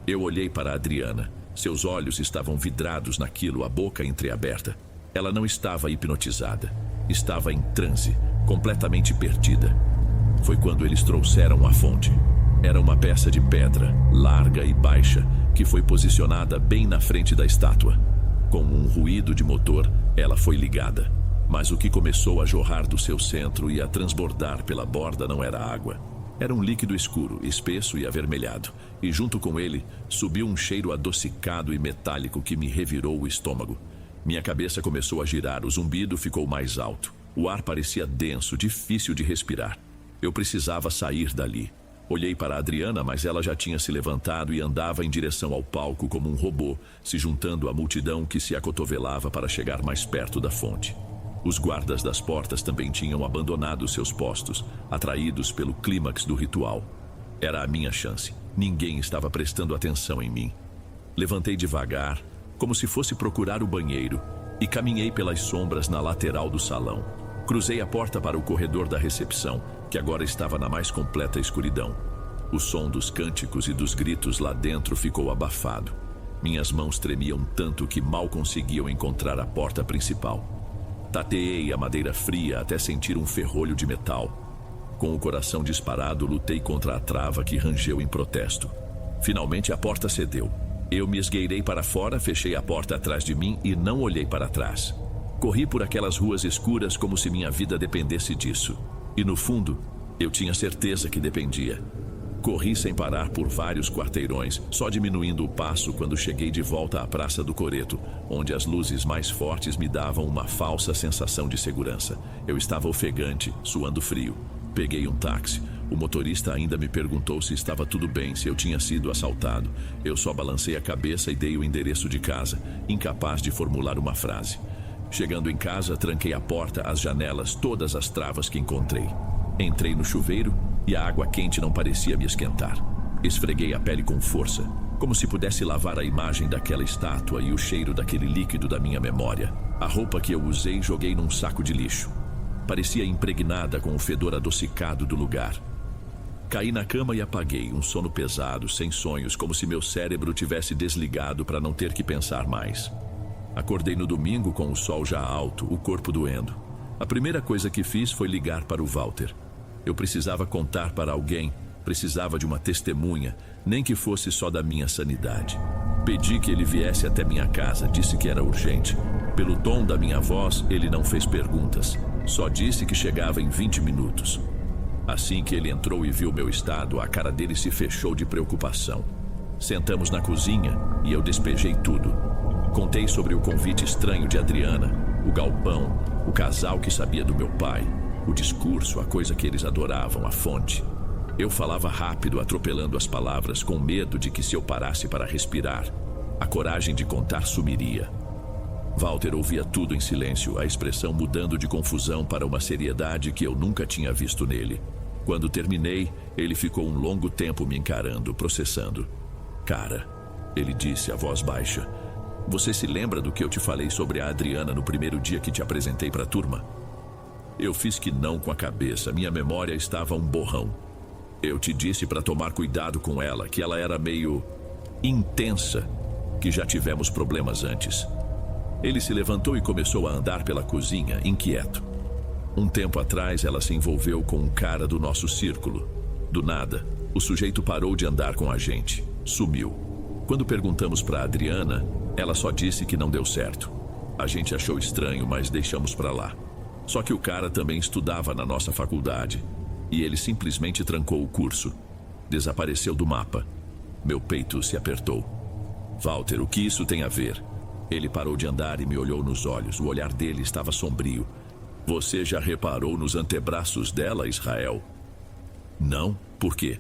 Eu olhei para a Adriana. Seus olhos estavam vidrados naquilo, a boca entreaberta. Ela não estava hipnotizada. Estava em transe, completamente perdida. Foi quando eles trouxeram a fonte. Era uma peça de pedra, larga e baixa, que foi posicionada bem na frente da estátua. Com um ruído de motor, ela foi ligada. Mas o que começou a jorrar do seu centro e a transbordar pela borda não era água. Era um líquido escuro, espesso e avermelhado, e junto com ele subiu um cheiro adocicado e metálico que me revirou o estômago. Minha cabeça começou a girar, o zumbido ficou mais alto. O ar parecia denso, difícil de respirar. Eu precisava sair dali. Olhei para a Adriana, mas ela já tinha se levantado e andava em direção ao palco como um robô, se juntando à multidão que se acotovelava para chegar mais perto da fonte. Os guardas das portas também tinham abandonado seus postos, atraídos pelo clímax do ritual. Era a minha chance. Ninguém estava prestando atenção em mim. Levantei devagar, como se fosse procurar o banheiro, e caminhei pelas sombras na lateral do salão. Cruzei a porta para o corredor da recepção, que agora estava na mais completa escuridão. O som dos cânticos e dos gritos lá dentro ficou abafado. Minhas mãos tremiam tanto que mal conseguiam encontrar a porta principal. Tateei a madeira fria até sentir um ferrolho de metal. Com o coração disparado, lutei contra a trava que rangeu em protesto. Finalmente a porta cedeu. Eu me esgueirei para fora, fechei a porta atrás de mim e não olhei para trás. Corri por aquelas ruas escuras como se minha vida dependesse disso. E no fundo, eu tinha certeza que dependia. Corri sem parar por vários quarteirões, só diminuindo o passo quando cheguei de volta à Praça do Coreto, onde as luzes mais fortes me davam uma falsa sensação de segurança. Eu estava ofegante, suando frio. Peguei um táxi. O motorista ainda me perguntou se estava tudo bem, se eu tinha sido assaltado. Eu só balancei a cabeça e dei o endereço de casa, incapaz de formular uma frase. Chegando em casa, tranquei a porta, as janelas, todas as travas que encontrei. Entrei no chuveiro e a água quente não parecia me esquentar. Esfreguei a pele com força, como se pudesse lavar a imagem daquela estátua e o cheiro daquele líquido da minha memória. A roupa que eu usei joguei num saco de lixo. Parecia impregnada com o fedor adocicado do lugar. Caí na cama e apaguei, um sono pesado, sem sonhos, como se meu cérebro tivesse desligado para não ter que pensar mais. Acordei no domingo com o sol já alto, o corpo doendo. A primeira coisa que fiz foi ligar para o Walter. Eu precisava contar para alguém, precisava de uma testemunha, nem que fosse só da minha sanidade. Pedi que ele viesse até minha casa, disse que era urgente. Pelo tom da minha voz, ele não fez perguntas, só disse que chegava em 20 minutos. Assim que ele entrou e viu meu estado, a cara dele se fechou de preocupação. Sentamos na cozinha e eu despejei tudo. Contei sobre o convite estranho de Adriana, o galpão, o casal que sabia do meu pai, o discurso, a coisa que eles adoravam, a fonte. Eu falava rápido, atropelando as palavras, com medo de que se eu parasse para respirar, a coragem de contar sumiria. Walter ouvia tudo em silêncio, a expressão mudando de confusão para uma seriedade que eu nunca tinha visto nele. Quando terminei, ele ficou um longo tempo me encarando, processando. Cara, ele disse, a voz baixa, você se lembra do que eu te falei sobre a Adriana no primeiro dia que te apresentei para a turma? Eu fiz que não com a cabeça, minha memória estava um borrão. Eu te disse para tomar cuidado com ela, que ela era meio intensa, que já tivemos problemas antes. Ele se levantou e começou a andar pela cozinha, inquieto. Um tempo atrás, ela se envolveu com um cara do nosso círculo. Do nada, o sujeito parou de andar com a gente, sumiu. Quando perguntamos para Adriana, ela só disse que não deu certo. A gente achou estranho, mas deixamos para lá. Só que o cara também estudava na nossa faculdade e ele simplesmente trancou o curso. Desapareceu do mapa. Meu peito se apertou. Walter, o que isso tem a ver? Ele parou de andar e me olhou nos olhos. O olhar dele estava sombrio. Você já reparou nos antebraços dela, Israel? Não? Por quê?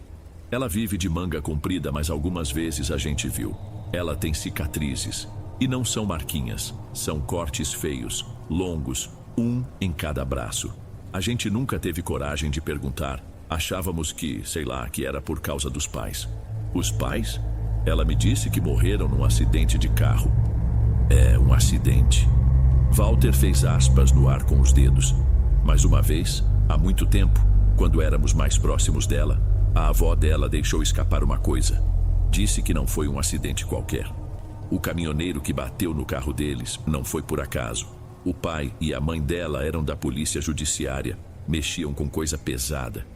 Ela vive de manga comprida, mas algumas vezes a gente viu. Ela tem cicatrizes. E não são marquinhas. São cortes feios, longos, um em cada braço. A gente nunca teve coragem de perguntar. Achávamos que, sei lá, que era por causa dos pais. Os pais? Ela me disse que morreram num acidente de carro. É, um acidente. Walter fez aspas no ar com os dedos. Mas uma vez, há muito tempo, quando éramos mais próximos dela, a avó dela deixou escapar uma coisa. Disse que não foi um acidente qualquer. O caminhoneiro que bateu no carro deles não foi por acaso. O pai e a mãe dela eram da polícia judiciária, mexiam com coisa pesada.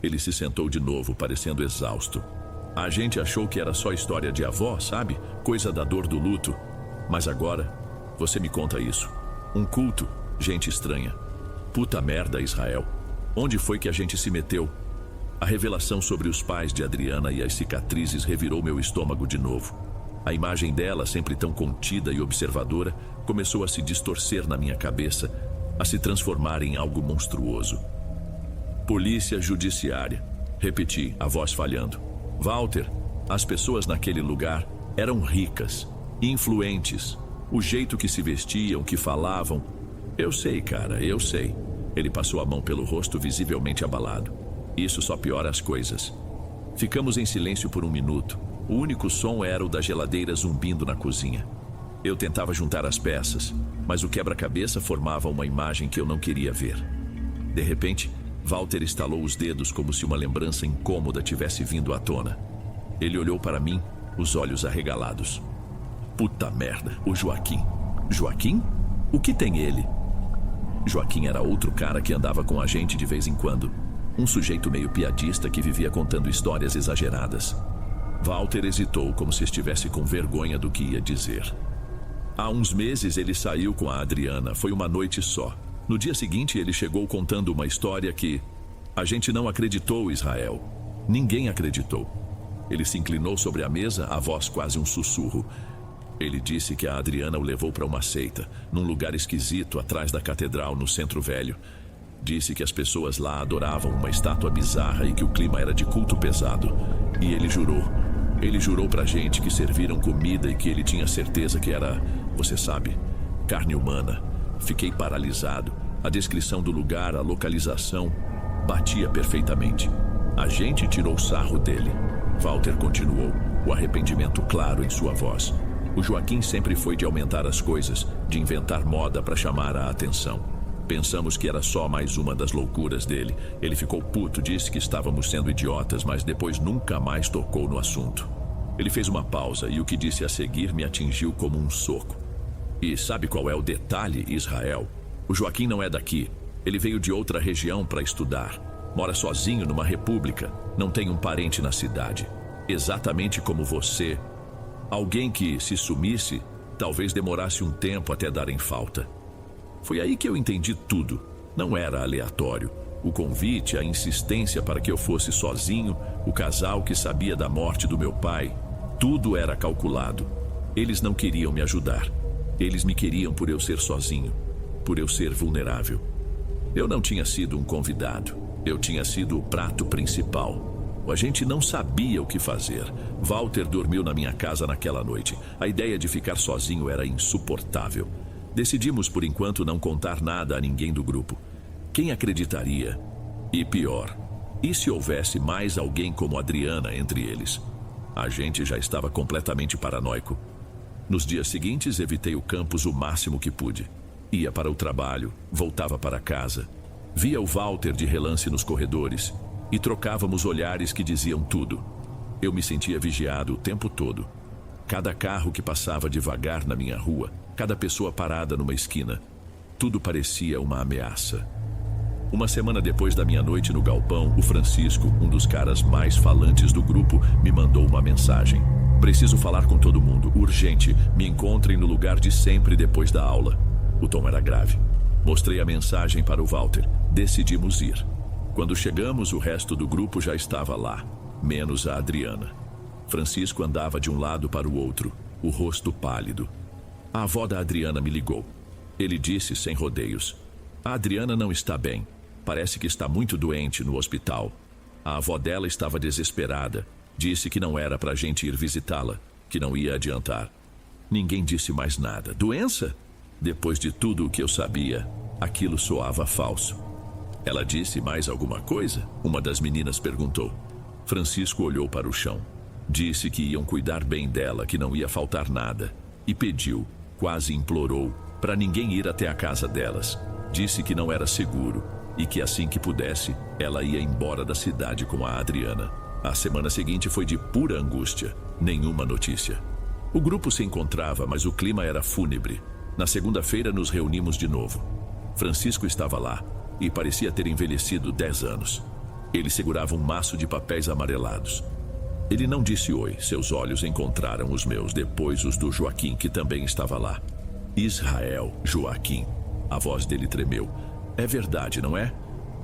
Ele se sentou de novo, parecendo exausto. A gente achou que era só história de avó, sabe? Coisa da dor do luto. Mas agora, você me conta isso. Um culto, gente estranha. Puta merda, Israel. Onde foi que a gente se meteu? A revelação sobre os pais de Adriana e as cicatrizes revirou meu estômago de novo. A imagem dela, sempre tão contida e observadora, começou a se distorcer na minha cabeça, a se transformar em algo monstruoso. Polícia judiciária. Repeti, a voz falhando. Walter, as pessoas naquele lugar eram ricas, influentes. O jeito que se vestiam, que falavam. Eu sei, cara, eu sei. Ele passou a mão pelo rosto, visivelmente abalado. Isso só piora as coisas. Ficamos em silêncio por um minuto. O único som era o da geladeira zumbindo na cozinha. Eu tentava juntar as peças, mas o quebra-cabeça formava uma imagem que eu não queria ver. De repente, Walter estalou os dedos como se uma lembrança incômoda tivesse vindo à tona. Ele olhou para mim, os olhos arregalados. Puta merda, o Joaquim. Joaquim? O que tem ele? Joaquim era outro cara que andava com a gente de vez em quando. Um sujeito meio piadista que vivia contando histórias exageradas. Walter hesitou, como se estivesse com vergonha do que ia dizer. Há uns meses ele saiu com a Adriana, foi uma noite só. No dia seguinte ele chegou contando uma história que a gente não acreditou, Israel. Ninguém acreditou. Ele se inclinou sobre a mesa, a voz quase um sussurro. Ele disse que a Adriana o levou para uma seita, num lugar esquisito atrás da catedral, no Centro Velho. Disse que as pessoas lá adoravam uma estátua bizarra e que o clima era de culto pesado. E ele jurou pra gente que serviram comida e que ele tinha certeza que era, você sabe, carne humana. Fiquei paralisado. A descrição do lugar, a localização, batia perfeitamente. A gente tirou sarro dele. Walter continuou, o arrependimento claro em sua voz. O Joaquim sempre foi de aumentar as coisas, de inventar moda para chamar a atenção. Pensamos que era só mais uma das loucuras dele. Ele ficou puto, disse que estávamos sendo idiotas, mas depois nunca mais tocou no assunto. Ele fez uma pausa e o que disse a seguir me atingiu como um soco. E sabe qual é o detalhe, Israel? O Joaquim não é daqui. Ele veio de outra região para estudar. Mora sozinho numa república. Não tem um parente na cidade. Exatamente como você. Alguém que, se sumisse, talvez demorasse um tempo até dar em falta. Foi aí que eu entendi tudo. Não era aleatório. O convite, a insistência para que eu fosse sozinho, o casal que sabia da morte do meu pai, tudo era calculado. Eles não queriam me ajudar. Eles me queriam por eu ser sozinho, por eu ser vulnerável. Eu não tinha sido um convidado. Eu tinha sido o prato principal. A gente não sabia o que fazer. Walter dormiu na minha casa naquela noite. A ideia de ficar sozinho era insuportável. Decidimos por enquanto não contar nada a ninguém do grupo. Quem acreditaria? E pior, e se houvesse mais alguém como Adriana entre eles? A gente já estava completamente paranoico. Nos dias seguintes evitei o campus o máximo que pude. Ia para o trabalho, voltava para casa. Via o Walter de relance nos corredores e trocávamos olhares que diziam tudo. Eu me sentia vigiado o tempo todo. Cada carro que passava devagar na minha rua, cada pessoa parada numa esquina, tudo parecia uma ameaça. Uma semana depois da minha noite no galpão, o Francisco, um dos caras mais falantes do grupo, me mandou uma mensagem. Preciso falar com todo mundo, urgente, me encontrem no lugar de sempre depois da aula. O tom era grave. Mostrei a mensagem para o Walter. Decidimos ir. Quando chegamos, o resto do grupo já estava lá, menos a Adriana. Francisco andava de um lado para o outro, o rosto pálido. A avó da Adriana me ligou. Ele disse sem rodeios: a Adriana não está bem. Parece que está muito doente no hospital. A avó dela estava desesperada. Disse que não era pra gente ir visitá-la, que não ia adiantar. Ninguém disse mais nada. Doença? Depois de tudo o que eu sabia, aquilo soava falso. Ela disse mais alguma coisa? Uma das meninas perguntou. Francisco olhou para o chão. Disse que iam cuidar bem dela, que não ia faltar nada. E pediu, quase implorou, para ninguém ir até a casa delas. Disse que não era seguro e que assim que pudesse, ela ia embora da cidade com a Adriana. A semana seguinte foi de pura angústia. Nenhuma notícia. O grupo se encontrava, mas o clima era fúnebre. Na segunda-feira nos reunimos de novo. Francisco estava lá e parecia ter envelhecido 10 anos. Ele segurava um maço de papéis amarelados. Ele não disse oi. Seus olhos encontraram os meus, depois os do Joaquim, que também estava lá. Israel, Joaquim. A voz dele tremeu. É verdade, não é?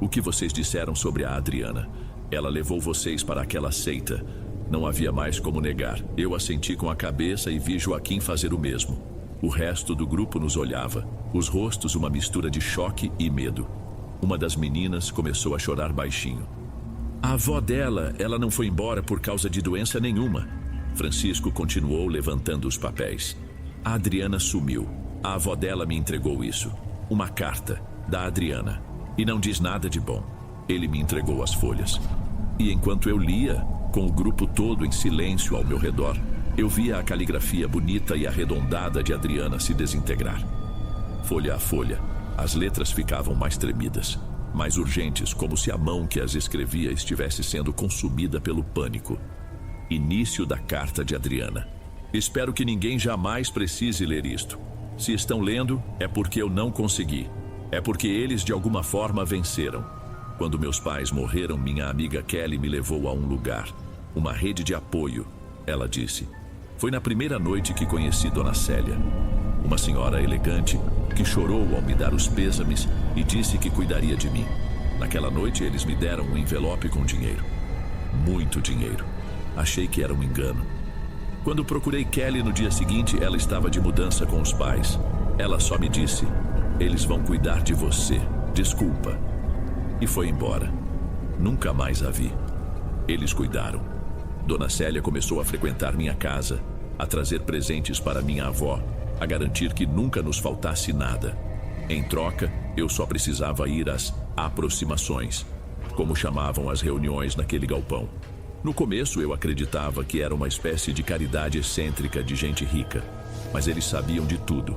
O que vocês disseram sobre a Adriana. Ela levou vocês para aquela seita. Não havia mais como negar. Eu assenti com a cabeça e vi Joaquim fazer o mesmo. O resto do grupo nos olhava. Os rostos uma mistura de choque e medo. Uma das meninas começou a chorar baixinho. A avó dela, ela não foi embora por causa de doença nenhuma. Francisco continuou levantando os papéis. A Adriana sumiu. A avó dela me entregou isso. Uma carta da Adriana. E não diz nada de bom. Ele me entregou as folhas. E enquanto eu lia, com o grupo todo em silêncio ao meu redor, eu via a caligrafia bonita e arredondada de Adriana se desintegrar. Folha a folha, as letras ficavam mais tremidas, mais urgentes, como se a mão que as escrevia estivesse sendo consumida pelo pânico. Início da carta de Adriana. Espero que ninguém jamais precise ler isto. Se estão lendo, é porque eu não consegui. É porque eles de alguma forma venceram. Quando meus pais morreram, minha amiga Kelly me levou a um lugar, uma rede de apoio, ela disse. Foi na primeira noite que conheci Dona Célia, uma senhora elegante que chorou ao me dar os pêsames e disse que cuidaria de mim. Naquela noite eles me deram um envelope com dinheiro. Muito dinheiro. Achei que era um engano. Quando procurei Kelly no dia seguinte, ela estava de mudança com os pais. Ela só me disse: eles vão cuidar de você, desculpa. E foi embora. Nunca mais a vi. Eles cuidaram. Dona Célia começou a frequentar minha casa, a trazer presentes para minha avó, a garantir que nunca nos faltasse nada. Em troca, eu só precisava ir às aproximações, como chamavam as reuniões naquele galpão. No começo eu acreditava que era uma espécie de caridade excêntrica de gente rica, mas eles sabiam de tudo.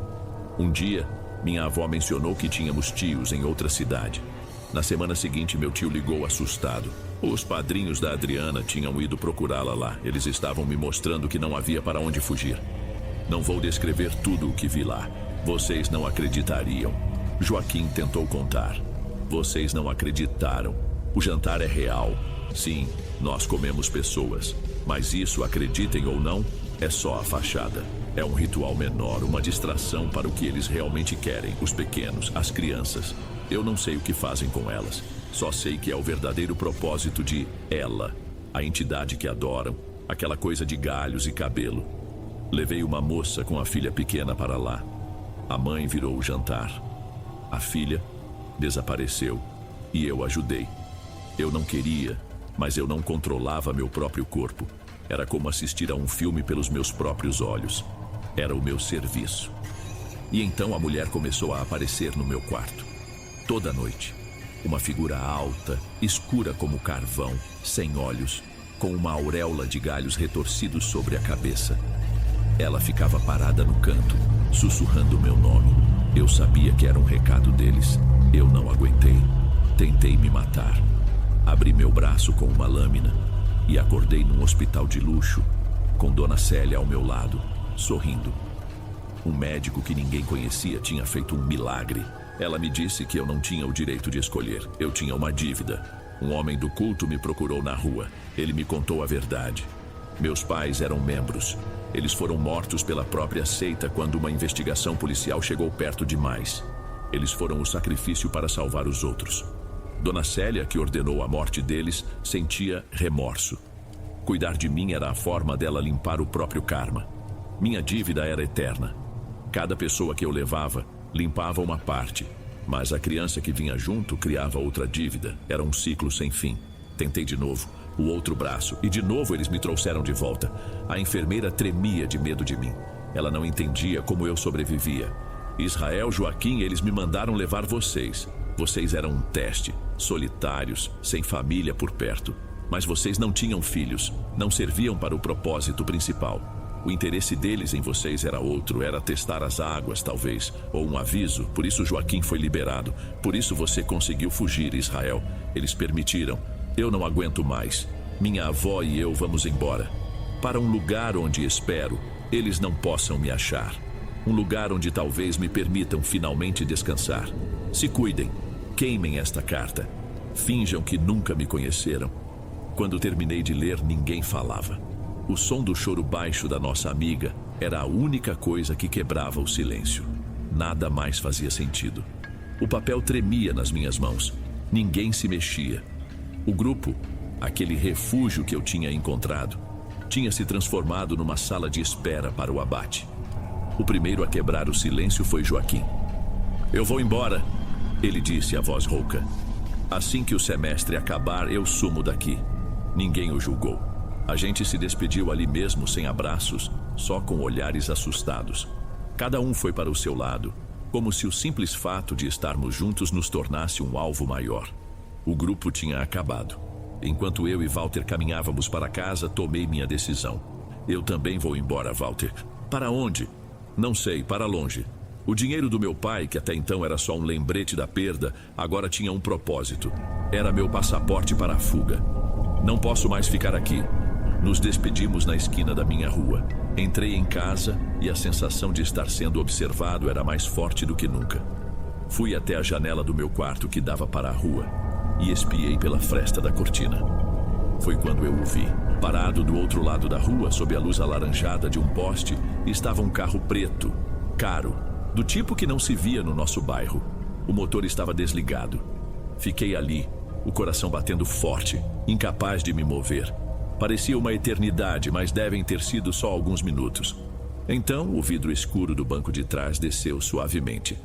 Um dia, minha avó mencionou que tínhamos tios em outra cidade. Na semana seguinte, meu tio ligou assustado. Os padrinhos da Adriana tinham ido procurá-la lá. Eles estavam me mostrando que não havia para onde fugir. Não vou descrever tudo o que vi lá. Vocês não acreditariam. Joaquim tentou contar. Vocês não acreditaram. O jantar é real. Sim, nós comemos pessoas. Mas isso, acreditem ou não, é só a fachada. É um ritual menor, uma distração para o que eles realmente querem, os pequenos, as crianças. Eu não sei o que fazem com elas. Só sei que é o verdadeiro propósito de ela, a entidade que adoram, aquela coisa de galhos e cabelo. Levei uma moça com a filha pequena para lá. A mãe virou o jantar. A filha desapareceu e eu ajudei. Eu não queria, mas eu não controlava meu próprio corpo. Era como assistir a um filme pelos meus próprios olhos. Era o meu serviço. E então a mulher começou a aparecer no meu quarto. Toda noite. Uma figura alta, escura como carvão, sem olhos, com uma auréola de galhos retorcidos sobre a cabeça. Ela ficava parada no canto, sussurrando meu nome. Eu sabia que era um recado deles. Eu não aguentei. Tentei me matar. Abri meu braço com uma lâmina e acordei num hospital de luxo, com Dona Célia ao meu lado, sorrindo. Um médico que ninguém conhecia tinha feito um milagre. Ela me disse que eu não tinha o direito de escolher. Eu tinha uma dívida. Um homem do culto me procurou na rua. Ele me contou a verdade. Meus pais eram membros. Eles foram mortos pela própria seita quando uma investigação policial chegou perto demais. Eles foram o sacrifício para salvar os outros. Dona Célia, que ordenou a morte deles, sentia remorso. Cuidar de mim era a forma dela limpar o próprio karma. Minha dívida era eterna. Cada pessoa que eu levava limpava uma parte, mas a criança que vinha junto criava outra dívida. Era um ciclo sem fim. Tentei de novo, o outro braço, e de novo eles me trouxeram de volta. A enfermeira tremia de medo de mim. Ela não entendia como eu sobrevivia. Israel, Joaquim, eles me mandaram levar vocês. Vocês eram um teste, solitários, sem família por perto. Mas vocês não tinham filhos, não serviam para o propósito principal. O interesse deles em vocês era outro, era testar as águas, talvez, ou um aviso. Por isso Joaquim foi liberado. Por isso você conseguiu fugir, Israel. Eles permitiram. Eu não aguento mais. Minha avó e eu vamos embora. Para um lugar onde espero, eles não possam me achar. Um lugar onde talvez me permitam finalmente descansar. Se cuidem. Queimem esta carta. Finjam que nunca me conheceram. Quando terminei de ler, ninguém falava. O som do choro baixo da nossa amiga era a única coisa que quebrava o silêncio. Nada mais fazia sentido. O papel tremia nas minhas mãos. Ninguém se mexia. O grupo, aquele refúgio que eu tinha encontrado, tinha se transformado numa sala de espera para o abate. O primeiro a quebrar o silêncio foi Joaquim. "Eu vou embora", ele disse a voz rouca. "Assim que o semestre acabar, eu sumo daqui." Ninguém o julgou. A gente se despediu ali mesmo, sem abraços, só com olhares assustados. Cada um foi para o seu lado, como se o simples fato de estarmos juntos nos tornasse um alvo maior. O grupo tinha acabado. Enquanto eu e Walter caminhávamos para casa, tomei minha decisão. "Eu também vou embora, Walter." "Para onde?" "Não sei, para longe." O dinheiro do meu pai, que até então era só um lembrete da perda, agora tinha um propósito. Era meu passaporte para a fuga. "Não posso mais ficar aqui." Nos despedimos na esquina da minha rua. Entrei em casa e a sensação de estar sendo observado era mais forte do que nunca. Fui até a janela do meu quarto que dava para a rua e espiei pela fresta da cortina. Foi quando eu o vi. Parado do outro lado da rua, sob a luz alaranjada de um poste, estava um carro preto, caro, do tipo que não se via no nosso bairro. O motor estava desligado. Fiquei ali, o coração batendo forte, incapaz de me mover. Parecia uma eternidade, mas devem ter sido só alguns minutos. Então, o vidro escuro do banco de trás desceu suavemente.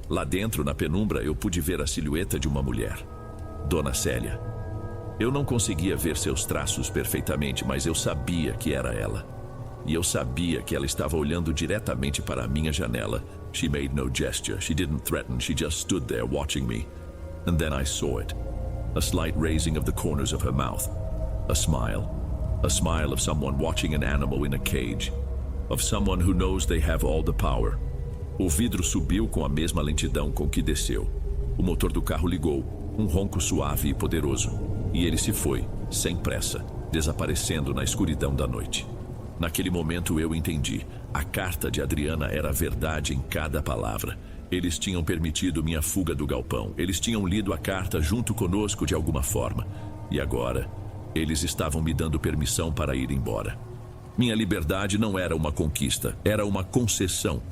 Lá dentro, na penumbra, eu pude ver a silhueta de uma mulher. Dona Célia. Eu não conseguia ver seus traços perfeitamente, mas eu sabia que era ela. E eu sabia que ela estava olhando diretamente para a minha janela. She made no gesture, she didn't threaten, she just stood there watching me. And then I saw it. A slight raising of the corners of her mouth. A smile. A smile of someone watching an animal in a cage. Of someone who knows they have all the power. O vidro subiu com a mesma lentidão com que desceu. O motor do carro ligou, um ronco suave e poderoso. E ele se foi, sem pressa, desaparecendo na escuridão da noite. Naquele momento eu entendi. A carta de Adriana era verdade em cada palavra. Eles tinham permitido minha fuga do galpão. Eles tinham lido a carta junto conosco de alguma forma. E agora, eles estavam me dando permissão para ir embora. Minha liberdade não era uma conquista, era uma concessão.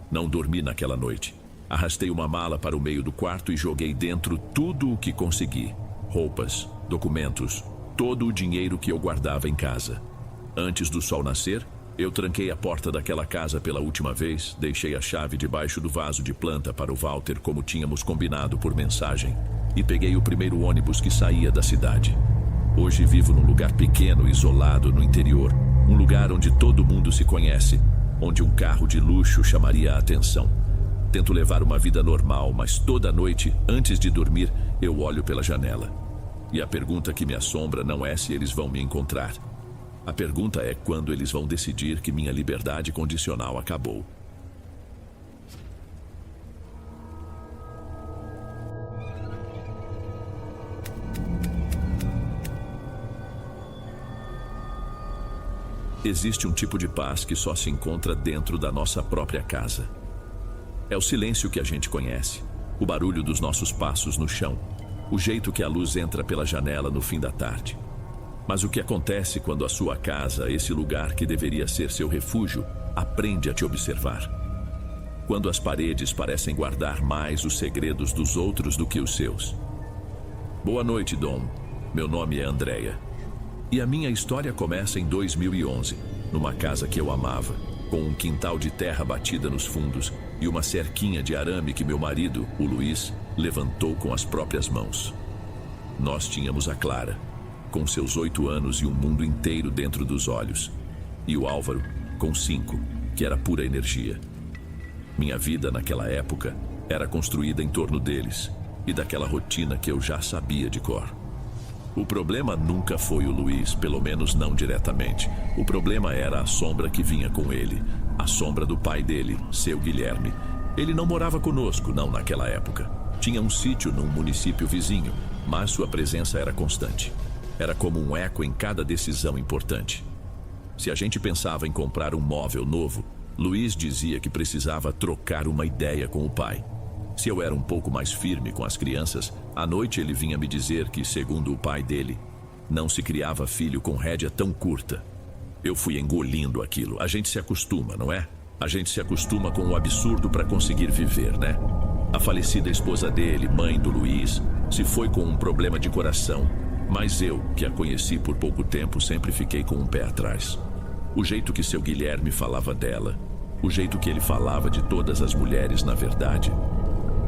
Não dormi naquela noite. Arrastei uma mala para o meio do quarto e joguei dentro tudo o que consegui. Roupas, documentos, todo o dinheiro que eu guardava em casa. Antes do sol nascer, eu tranquei a porta daquela casa pela última vez, deixei a chave debaixo do vaso de planta para o Walter como tínhamos combinado por mensagem, e peguei o primeiro ônibus que saía da cidade. Hoje vivo num lugar pequeno, isolado, no interior, um lugar onde todo mundo se conhece, onde um carro de luxo chamaria a atenção. Tento levar uma vida normal, mas toda noite, antes de dormir, eu olho pela janela. E a pergunta que me assombra não é se eles vão me encontrar. A pergunta é quando eles vão decidir que minha liberdade condicional acabou. Existe um tipo de paz que só se encontra dentro da nossa própria casa. É o silêncio que a gente conhece, o barulho dos nossos passos no chão, o jeito que a luz entra pela janela no fim da tarde. Mas o que acontece quando a sua casa, esse lugar que deveria ser seu refúgio, aprende a te observar? Quando as paredes parecem guardar mais os segredos dos outros do que os seus. Boa noite, Dom. Meu nome é Andréia. E a minha história começa em 2011, numa casa que eu amava, com um quintal de terra batida nos fundos e uma cerquinha de arame que meu marido, o Luiz, levantou com as próprias mãos. Nós tínhamos a Clara, com seus 8 anos e um mundo inteiro dentro dos olhos, e o Álvaro, com 5, que era pura energia. Minha vida naquela época era construída em torno deles e daquela rotina que eu já sabia de cor. O problema nunca foi o Luiz, pelo menos não diretamente. O problema era a sombra que vinha com ele, a sombra do pai dele, seu Guilherme. Ele não morava conosco, não naquela época. Tinha um sítio num município vizinho, mas sua presença era constante. Era como um eco em cada decisão importante. Se a gente pensava em comprar um móvel novo, Luiz dizia que precisava trocar uma ideia com o pai. Se eu era um pouco mais firme com as crianças, à noite ele vinha me dizer que, segundo o pai dele, não se criava filho com rédea tão curta. Eu fui engolindo aquilo. A gente se acostuma, não é? A gente se acostuma com o absurdo para conseguir viver, né? A falecida esposa dele, mãe do Luiz, se foi com um problema de coração. Mas eu, que a conheci por pouco tempo, sempre fiquei com um pé atrás. O jeito que seu Guilherme falava dela, o jeito que ele falava de todas as mulheres, na verdade,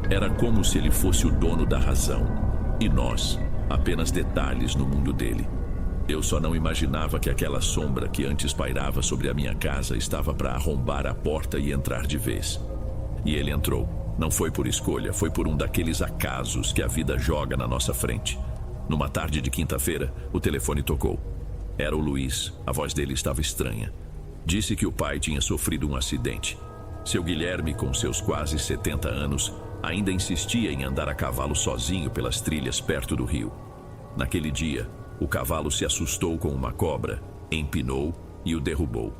era como se ele fosse o dono da razão, e nós, apenas detalhes no mundo dele. Eu só não imaginava que aquela sombra que antes pairava sobre a minha casa estava para arrombar a porta e entrar de vez. E ele entrou. Não foi por escolha, foi por um daqueles acasos que a vida joga na nossa frente. Numa tarde de quinta-feira, o telefone tocou. Era o Luiz, a voz dele estava estranha. Disse que o pai tinha sofrido um acidente. Seu Guilherme, com seus quase 70 anos, ainda insistia em andar a cavalo sozinho pelas trilhas perto do rio. Naquele dia, o cavalo se assustou com uma cobra, empinou e o derrubou.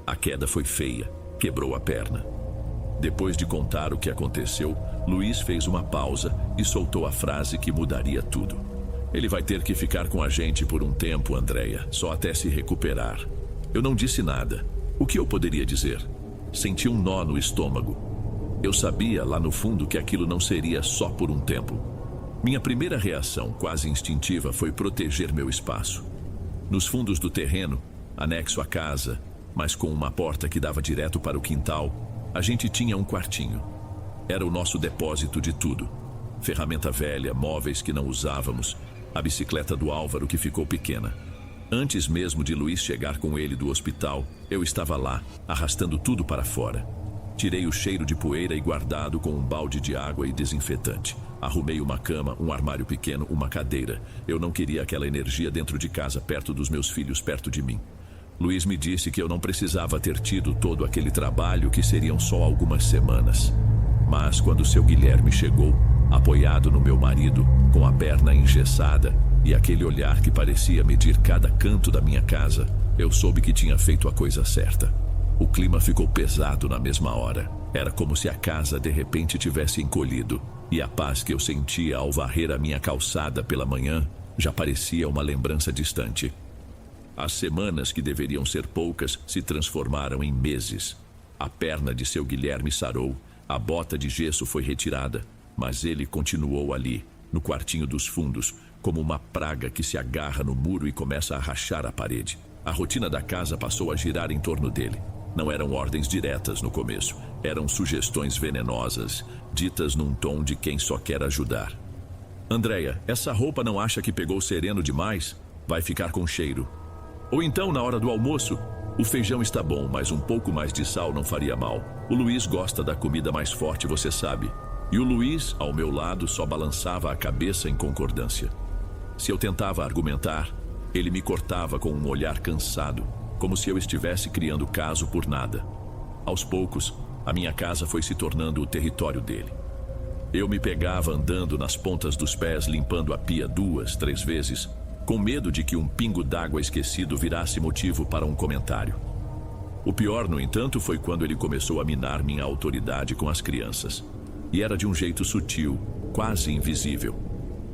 A queda foi feia, quebrou a perna. Depois de contar o que aconteceu, Luiz fez uma pausa e soltou a frase que mudaria tudo. Ele vai ter que ficar com a gente por um tempo, Andréia, só até se recuperar. Eu não disse nada. O que eu poderia dizer? Senti um nó no estômago. Eu sabia lá no fundo que aquilo não seria só por um tempo. Minha primeira reação, quase instintiva, foi proteger meu espaço. Nos fundos do terreno, anexo à casa, mas com uma porta que dava direto para o quintal, a gente tinha um quartinho. Era o nosso depósito de tudo. Ferramenta velha, móveis que não usávamos, a bicicleta do Álvaro que ficou pequena. Antes mesmo de Luiz chegar com ele do hospital, eu estava lá, arrastando tudo para fora. Tirei o cheiro de poeira e guardado com um balde de água e desinfetante. Arrumei uma cama, um armário pequeno, uma cadeira. Eu não queria aquela energia dentro de casa, perto dos meus filhos, perto de mim. Luiz me disse que eu não precisava ter tido todo aquele trabalho, que seriam só algumas semanas. Mas quando seu Guilherme chegou, apoiado no meu marido, com a perna engessada e aquele olhar que parecia medir cada canto da minha casa, eu soube que tinha feito a coisa certa. O clima ficou pesado na mesma hora. Era como se a casa de repente tivesse encolhido, e a paz que eu sentia ao varrer a minha calçada pela manhã já parecia uma lembrança distante. As semanas, que deveriam ser poucas, se transformaram em meses. A perna de seu Guilherme sarou, a bota de gesso foi retirada, mas ele continuou ali, no quartinho dos fundos, como uma praga que se agarra no muro e começa a rachar a parede. A rotina da casa passou a girar em torno dele. Não eram ordens diretas no começo, eram sugestões venenosas, ditas num tom de quem só quer ajudar. Andréia, essa roupa não acha que pegou sereno demais? Vai ficar com cheiro. Ou então, na hora do almoço, o feijão está bom, mas um pouco mais de sal não faria mal. O Luiz gosta da comida mais forte, você sabe. E o Luiz, ao meu lado, só balançava a cabeça em concordância. Se eu tentava argumentar, ele me cortava com um olhar cansado, como se eu estivesse criando caso por nada. Aos poucos, a minha casa foi se tornando o território dele. Eu me pegava andando nas pontas dos pés, limpando a pia 2, 3 vezes, com medo de que um pingo d'água esquecido virasse motivo para um comentário. O pior, no entanto, foi quando ele começou a minar minha autoridade com as crianças. E era de um jeito sutil, quase invisível.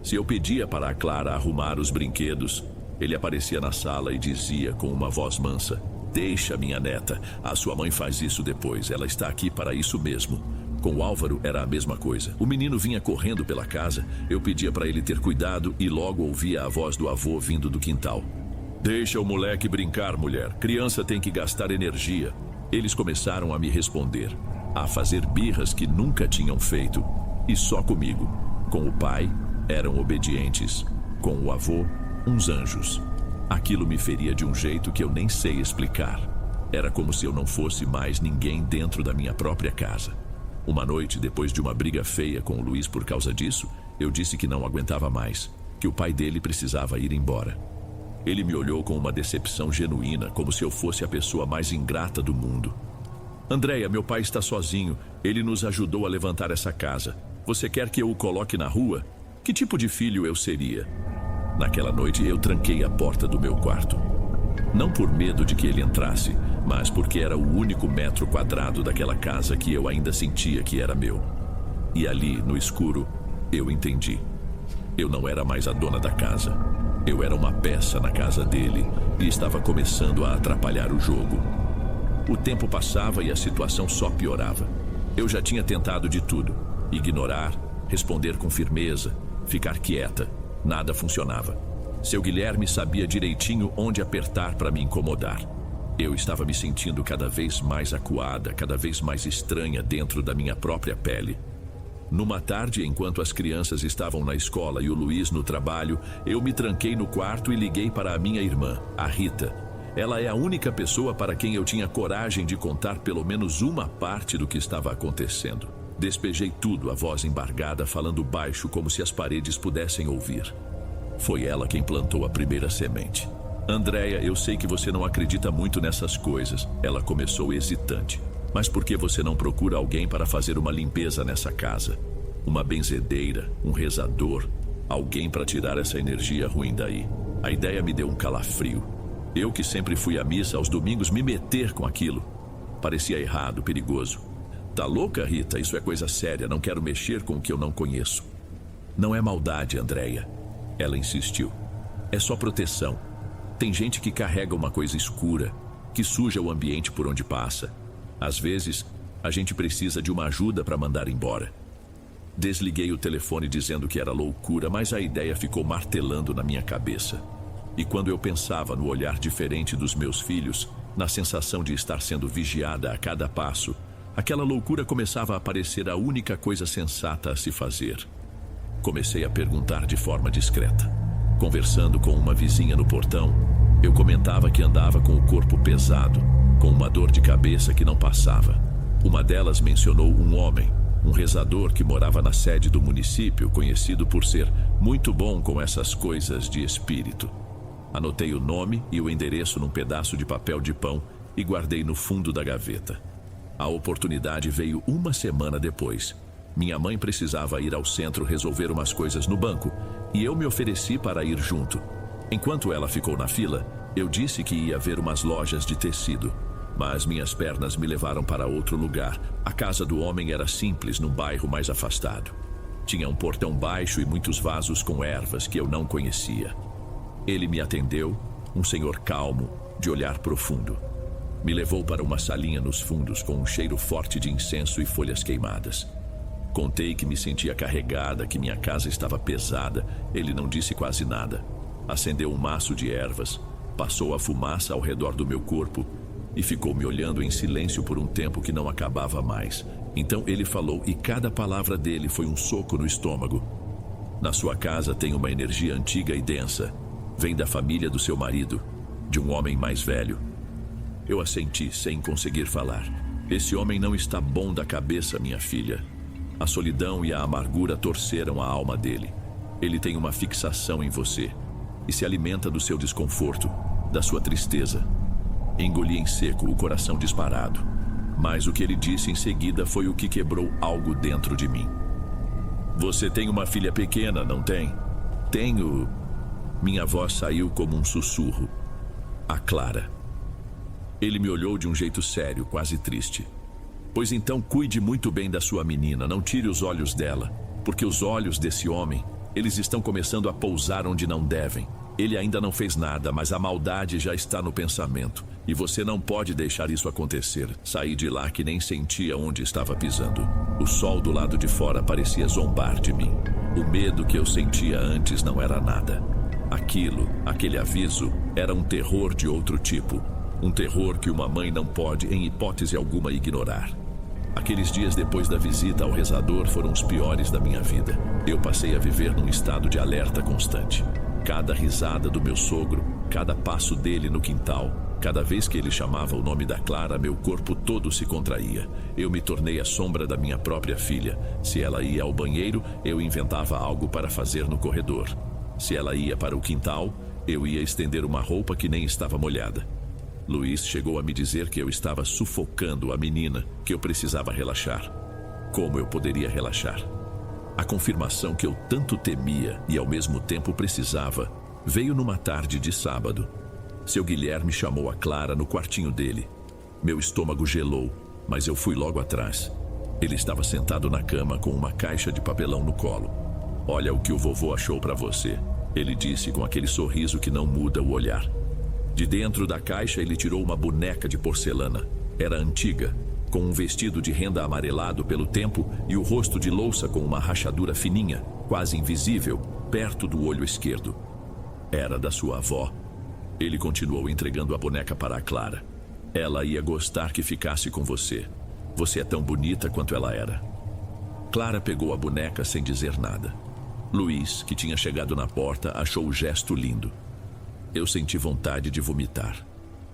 Se eu pedia para a Clara arrumar os brinquedos, ele aparecia na sala e dizia com uma voz mansa: "Deixa, minha neta, a sua mãe faz isso depois, ela está aqui para isso mesmo." Com o Álvaro era a mesma coisa. O menino vinha correndo pela casa, eu pedia para ele ter cuidado e logo ouvia a voz do avô vindo do quintal: "Deixa o moleque brincar, mulher, criança tem que gastar energia." Eles começaram a me responder, a fazer birras que nunca tinham feito, e só comigo. Com o pai, eram obedientes. Com o avô, uns anjos. Aquilo me feria de um jeito que eu nem sei explicar. Era como se eu não fosse mais ninguém dentro da minha própria casa. Uma noite, depois de uma briga feia com o Luiz por causa disso, eu disse que não aguentava mais, que o pai dele precisava ir embora. Ele me olhou com uma decepção genuína, como se eu fosse a pessoa mais ingrata do mundo. "Andréia, meu pai está sozinho. Ele nos ajudou a levantar essa casa. Você quer que eu o coloque na rua? Que tipo de filho eu seria?" Naquela noite eu tranquei a porta do meu quarto. Não por medo de que ele entrasse, mas porque era o único metro quadrado daquela casa que eu ainda sentia que era meu. E ali, no escuro, eu entendi. Eu não era mais a dona da casa. Eu era uma peça na casa dele e estava começando a atrapalhar o jogo. O tempo passava e a situação só piorava. Eu já tinha tentado de tudo: ignorar, responder com firmeza, ficar quieta. Nada funcionava. Seu Guilherme sabia direitinho onde apertar para me incomodar. Eu estava me sentindo cada vez mais acuada, cada vez mais estranha dentro da minha própria pele. Numa tarde, enquanto as crianças estavam na escola e o Luiz no trabalho, eu me tranquei no quarto e liguei para a minha irmã, a Rita. Ela é a única pessoa para quem eu tinha coragem de contar pelo menos uma parte do que estava acontecendo. Despejei tudo, a voz embargada, falando baixo como se as paredes pudessem ouvir. Foi ela quem plantou a primeira semente. "Andréia, eu sei que você não acredita muito nessas coisas." Ela começou hesitante. "Mas por que você não procura alguém para fazer uma limpeza nessa casa? Uma benzedeira, um rezador, alguém para tirar essa energia ruim daí." A ideia me deu um calafrio. Eu, que sempre fui à missa aos domingos, me meter com aquilo parecia errado, perigoso. "Tá louca, Rita? Isso é coisa séria, não quero mexer com o que eu não conheço." "Não é maldade, Andréia." Ela insistiu. "É só proteção. Tem gente que carrega uma coisa escura, que suja o ambiente por onde passa. Às vezes, a gente precisa de uma ajuda para mandar embora." Desliguei o telefone dizendo que era loucura, mas a ideia ficou martelando na minha cabeça. E quando eu pensava no olhar diferente dos meus filhos, na sensação de estar sendo vigiada a cada passo, aquela loucura começava a parecer a única coisa sensata a se fazer. Comecei a perguntar de forma discreta. Conversando com uma vizinha no portão, eu comentava que andava com o corpo pesado, com uma dor de cabeça que não passava. Uma delas mencionou um homem, um rezador que morava na sede do município, conhecido por ser muito bom com essas coisas de espírito. Anotei o nome e o endereço num pedaço de papel de pão e guardei no fundo da gaveta. A oportunidade veio uma semana depois. Minha mãe precisava ir ao centro resolver umas coisas no banco e eu me ofereci para ir junto. Enquanto ela ficou na fila, eu disse que ia ver umas lojas de tecido. Mas minhas pernas me levaram para outro lugar. A casa do homem era simples, num bairro mais afastado. Tinha um portão baixo e muitos vasos com ervas que eu não conhecia. Ele me atendeu, um senhor calmo, de olhar profundo. Me levou para uma salinha nos fundos com um cheiro forte de incenso e folhas queimadas. Contei que me sentia carregada, que minha casa estava pesada. Ele não disse quase nada. Acendeu um maço de ervas, passou a fumaça ao redor do meu corpo e ficou me olhando em silêncio por um tempo que não acabava mais. Então ele falou e cada palavra dele foi um soco no estômago. Na sua casa tem uma energia antiga e densa. Vem da família do seu marido, de um homem mais velho. Eu assenti sem conseguir falar. Esse homem não está bom da cabeça, minha filha. A solidão e a amargura torceram a alma dele. Ele tem uma fixação em você e se alimenta do seu desconforto, da sua tristeza. Engoli em seco, o coração disparado. Mas o que ele disse em seguida foi o que quebrou algo dentro de mim. Você tem uma filha pequena, não tem? Tenho. Minha voz saiu como um sussurro. A Clara. Ele me olhou de um jeito sério, quase triste. Pois então cuide muito bem da sua menina, não tire os olhos dela, porque os olhos desse homem, eles estão começando a pousar onde não devem. Ele ainda não fez nada, mas a maldade já está no pensamento. E você não pode deixar isso acontecer. Saí de lá que nem sentia onde estava pisando. O sol do lado de fora parecia zombar de mim. O medo que eu sentia antes não era nada. Aquele aviso, era um terror de outro tipo. Um terror que uma mãe não pode, em hipótese alguma, ignorar. Aqueles dias depois da visita ao rezador foram os piores da minha vida. Eu passei a viver num estado de alerta constante. Cada risada do meu sogro, cada passo dele no quintal, cada vez que ele chamava o nome da Clara, meu corpo todo se contraía. Eu me tornei a sombra da minha própria filha. Se ela ia ao banheiro, eu inventava algo para fazer no corredor. Se ela ia para o quintal, eu ia estender uma roupa que nem estava molhada. Luiz chegou a me dizer que eu estava sufocando a menina, que eu precisava relaxar. Como eu poderia relaxar? A confirmação que eu tanto temia e ao mesmo tempo precisava veio numa tarde de sábado. Seu Guilherme chamou a Clara no quartinho dele. Meu estômago gelou, mas eu fui logo atrás. Ele estava sentado na cama com uma caixa de papelão no colo. Olha o que o vovô achou para você, ele disse com aquele sorriso que não muda o olhar. De dentro da caixa ele tirou uma boneca de porcelana. Era antiga, com um vestido de renda amarelado pelo tempo e o rosto de louça com uma rachadura fininha, quase invisível, perto do olho esquerdo. Era da sua avó. Ele continuou entregando a boneca para a Clara. Ela ia gostar que ficasse com você. Você é tão bonita quanto ela era. Clara pegou a boneca sem dizer nada. Luiz, que tinha chegado na porta, achou o gesto lindo. Eu senti vontade de vomitar.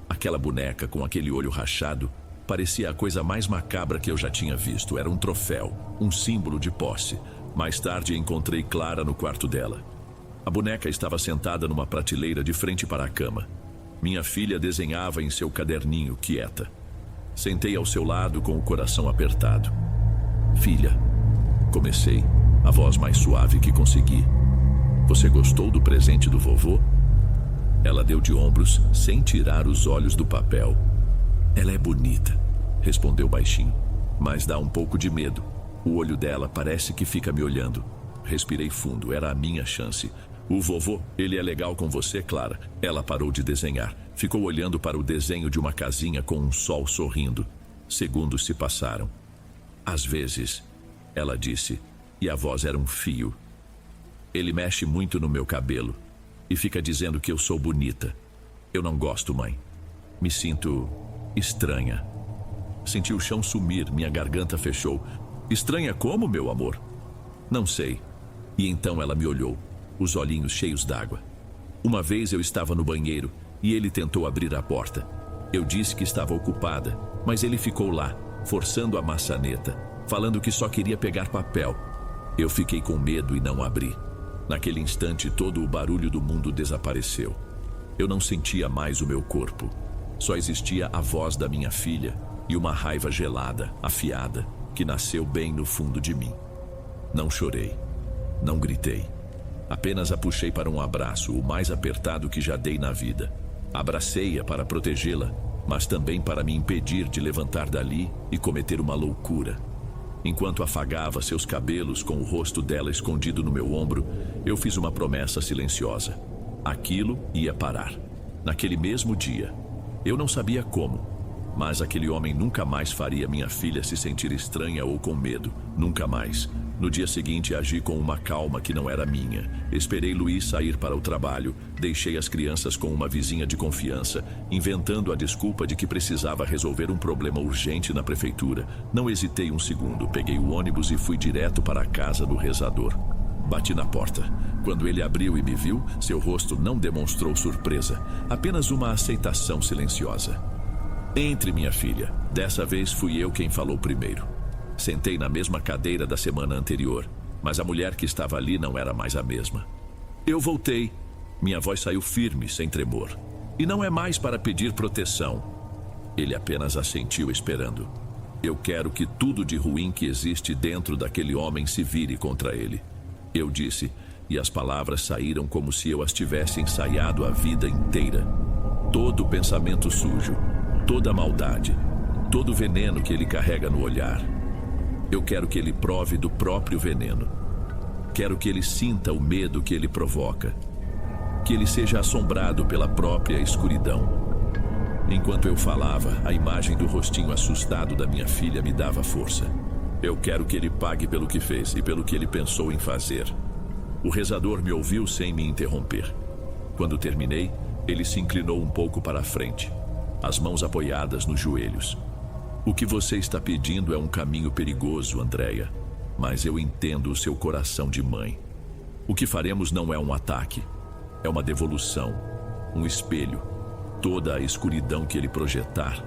Aquela boneca com aquele olho rachado parecia a coisa mais macabra que eu já tinha visto. Era um troféu, um símbolo de posse. Mais tarde encontrei Clara no quarto dela. A boneca estava sentada numa prateleira de frente para a cama. Minha filha desenhava em seu caderninho, quieta. Sentei ao seu lado com o coração apertado. Filha, comecei, a voz mais suave que consegui. Você gostou do presente do vovô? Ela deu de ombros, sem tirar os olhos do papel. Ela é bonita, respondeu baixinho, mas dá um pouco de medo. O olho dela parece que fica me olhando. Respirei fundo, era a minha chance. O vovô, ele é legal com você, Clara. Ela parou de desenhar. Ficou olhando para o desenho de uma casinha com um sol sorrindo. Segundos se passaram. Às vezes, ela disse, e a voz era um fio. Ele mexe muito no meu cabelo e fica dizendo que eu sou bonita. Eu não gosto, mãe. Me sinto estranha. Senti o chão sumir, minha garganta fechou. Estranha como, meu amor? Não sei. E então ela me olhou, os olhinhos cheios d'água. Uma vez eu estava no banheiro e ele tentou abrir a porta. Eu disse que estava ocupada, mas ele ficou lá, forçando a maçaneta, falando que só queria pegar papel. Eu fiquei com medo e não abri. Naquele instante, todo o barulho do mundo desapareceu. Eu não sentia mais o meu corpo. Só existia a voz da minha filha e uma raiva gelada, afiada, que nasceu bem no fundo de mim. Não chorei. Não gritei. Apenas a puxei para um abraço, o mais apertado que já dei na vida. Abracei-a para protegê-la, mas também para me impedir de levantar dali e cometer uma loucura. Enquanto afagava seus cabelos com o rosto dela escondido no meu ombro, eu fiz uma promessa silenciosa. Aquilo ia parar. Naquele mesmo dia. Eu não sabia como, mas aquele homem nunca mais faria minha filha se sentir estranha ou com medo. Nunca mais. No dia seguinte, agi com uma calma que não era minha. Esperei Luiz sair para o trabalho, deixei as crianças com uma vizinha de confiança, inventando a desculpa de que precisava resolver um problema urgente na prefeitura. Não hesitei um segundo, peguei o ônibus e fui direto para a casa do rezador. Bati na porta. Quando ele abriu e me viu, seu rosto não demonstrou surpresa, apenas uma aceitação silenciosa. Entre, minha filha. Dessa vez fui eu quem falou primeiro. Sentei na mesma cadeira da semana anterior, mas a mulher que estava ali não era mais a mesma. Eu voltei. Minha voz saiu firme, sem tremor. E não é mais para pedir proteção. Ele apenas assentiu esperando. Eu quero que tudo de ruim que existe dentro daquele homem se vire contra ele. Eu disse, e as palavras saíram como se eu as tivesse ensaiado a vida inteira. Todo pensamento sujo, toda maldade, todo veneno que ele carrega no olhar. Eu quero que ele prove do próprio veneno. Quero que ele sinta o medo que ele provoca. Que ele seja assombrado pela própria escuridão. Enquanto eu falava, a imagem do rostinho assustado da minha filha me dava força. Eu quero que ele pague pelo que fez e pelo que ele pensou em fazer. O rezador me ouviu sem me interromper. Quando terminei, ele se inclinou um pouco para a frente, as mãos apoiadas nos joelhos. O que você está pedindo é um caminho perigoso, Andréia, mas eu entendo o seu coração de mãe. O que faremos não é um ataque, é uma devolução, um espelho. Toda a escuridão que ele projetar,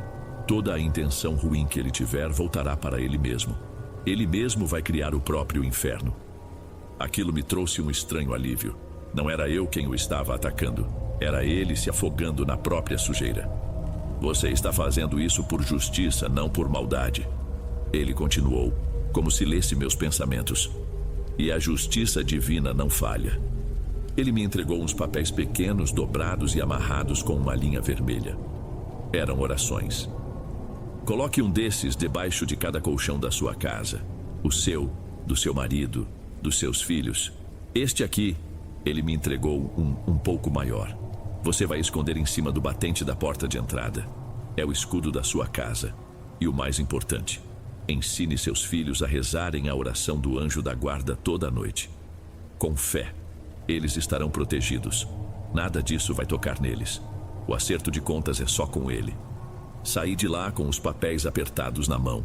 toda a intenção ruim que ele tiver, voltará para ele mesmo. Ele mesmo vai criar o próprio inferno. Aquilo me trouxe um estranho alívio. Não era eu quem o estava atacando, era ele se afogando na própria sujeira. Você está fazendo isso por justiça, não por maldade. Ele continuou, como se lesse meus pensamentos. E a justiça divina não falha. Ele me entregou uns papéis pequenos, dobrados e amarrados com uma linha vermelha. Eram orações. Coloque um desses debaixo de cada colchão da sua casa. O seu, do seu marido, dos seus filhos. Este aqui, ele me entregou um pouco maior. Você vai esconder em cima do batente da porta de entrada. É o escudo da sua casa. E o mais importante, ensine seus filhos a rezarem a oração do anjo da guarda toda a noite. Com fé, eles estarão protegidos. Nada disso vai tocar neles. O acerto de contas é só com ele. Saí de lá com os papéis apertados na mão.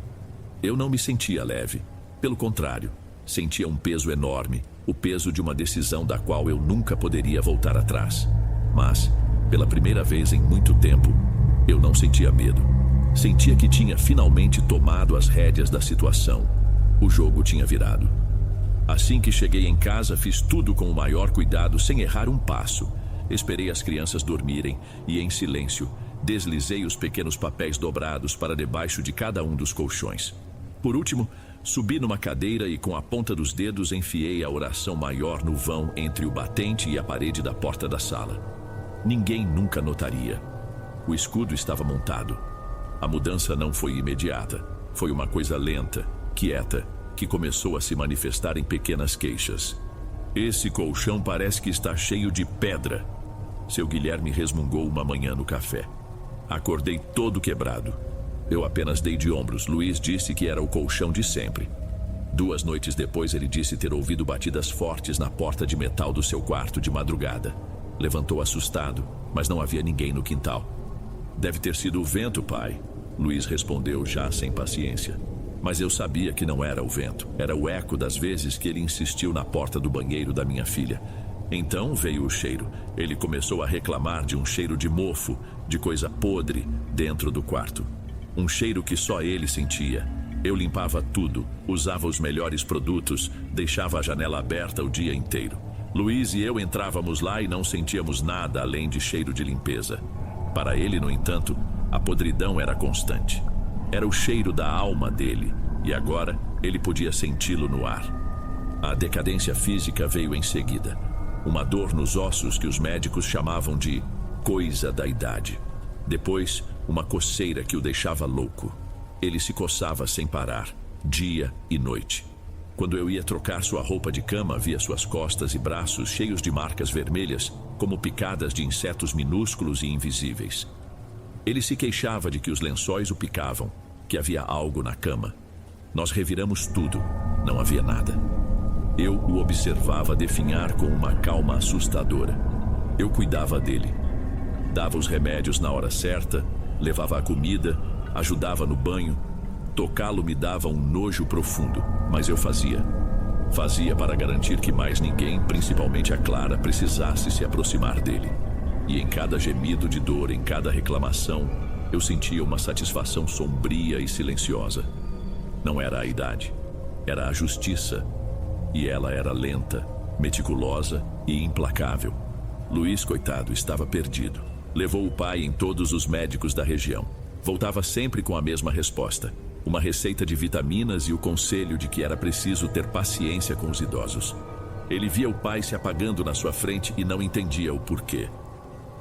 Eu não me sentia leve. Pelo contrário, sentia um peso enorme, o peso de uma decisão da qual eu nunca poderia voltar atrás. Mas, pela primeira vez em muito tempo, eu não sentia medo. Sentia que tinha finalmente tomado as rédeas da situação. O jogo tinha virado. Assim que cheguei em casa, fiz tudo com o maior cuidado, sem errar um passo. Esperei as crianças dormirem e, em silêncio, deslizei os pequenos papéis dobrados para debaixo de cada um dos colchões. Por último, subi numa cadeira e com a ponta dos dedos enfiei a oração maior no vão entre o batente e a parede da porta da sala. Ninguém nunca notaria. O escudo estava montado. A mudança não foi imediata. Foi uma coisa lenta, quieta, que começou a se manifestar em pequenas queixas. Esse colchão parece que está cheio de pedra. Seu Guilherme resmungou uma manhã no café. Acordei todo quebrado. Eu apenas dei de ombros. Luiz disse que era o colchão de sempre. 2 noites depois, ele disse ter ouvido batidas fortes na porta de metal do seu quarto de madrugada. Levantou assustado, mas não havia ninguém no quintal. Deve ter sido o vento, pai, Luiz respondeu já sem paciência. Mas eu sabia que não era o vento. Era o eco das vezes que ele insistiu na porta do banheiro da minha filha. Então veio o cheiro. Ele começou a reclamar de um cheiro de mofo, de coisa podre, dentro do quarto. Um cheiro que só ele sentia. Eu limpava tudo, usava os melhores produtos, deixava a janela aberta o dia inteiro. Luiz e eu entrávamos lá e não sentíamos nada além de cheiro de limpeza. Para ele, no entanto, a podridão era constante. Era o cheiro da alma dele, e agora ele podia senti-lo no ar. A decadência física veio em seguida. Uma dor nos ossos que os médicos chamavam de coisa da idade. Depois, uma coceira que o deixava louco. Ele se coçava sem parar, dia e noite. Quando eu ia trocar sua roupa de cama, via suas costas e braços cheios de marcas vermelhas, como picadas de insetos minúsculos e invisíveis. Ele se queixava de que os lençóis o picavam, que havia algo na cama. Nós reviramos tudo, não havia nada. Eu o observava definhar com uma calma assustadora. Eu cuidava dele. Dava os remédios na hora certa, levava a comida, ajudava no banho. Tocá-lo me dava um nojo profundo, mas eu fazia. Fazia para garantir que mais ninguém, principalmente a Clara, precisasse se aproximar dele. E em cada gemido de dor, em cada reclamação, eu sentia uma satisfação sombria e silenciosa. Não era a idade, era a justiça. E ela era lenta, meticulosa e implacável. Luiz, coitado, estava perdido. Levou o pai em todos os médicos da região. Voltava sempre com a mesma resposta. Uma receita de vitaminas e o conselho de que era preciso ter paciência com os idosos. Ele via o pai se apagando na sua frente e não entendia o porquê.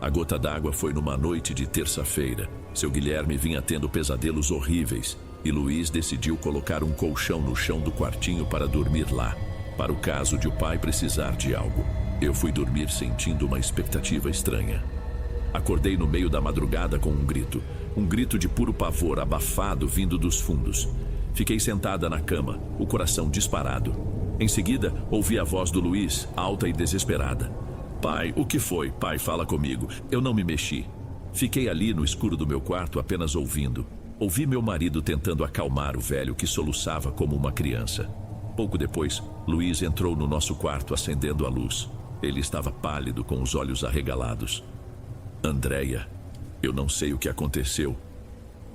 A gota d'água foi numa noite de terça-feira. Seu Guilherme vinha tendo pesadelos horríveis e Luiz decidiu colocar um colchão no chão do quartinho para dormir lá, para o caso de o pai precisar de algo. Eu fui dormir sentindo uma expectativa estranha. Acordei no meio da madrugada com um grito de puro pavor abafado vindo dos fundos. Fiquei sentada na cama, o coração disparado. Em seguida, ouvi a voz do Luiz, alta e desesperada. Pai, o que foi? Pai, fala comigo. Eu não me mexi. Fiquei ali no escuro do meu quarto apenas ouvindo. Ouvi meu marido tentando acalmar o velho que soluçava como uma criança. Pouco depois, Luiz entrou no nosso quarto acendendo a luz. Ele estava pálido, com os olhos arregalados. Andréia, eu não sei o que aconteceu.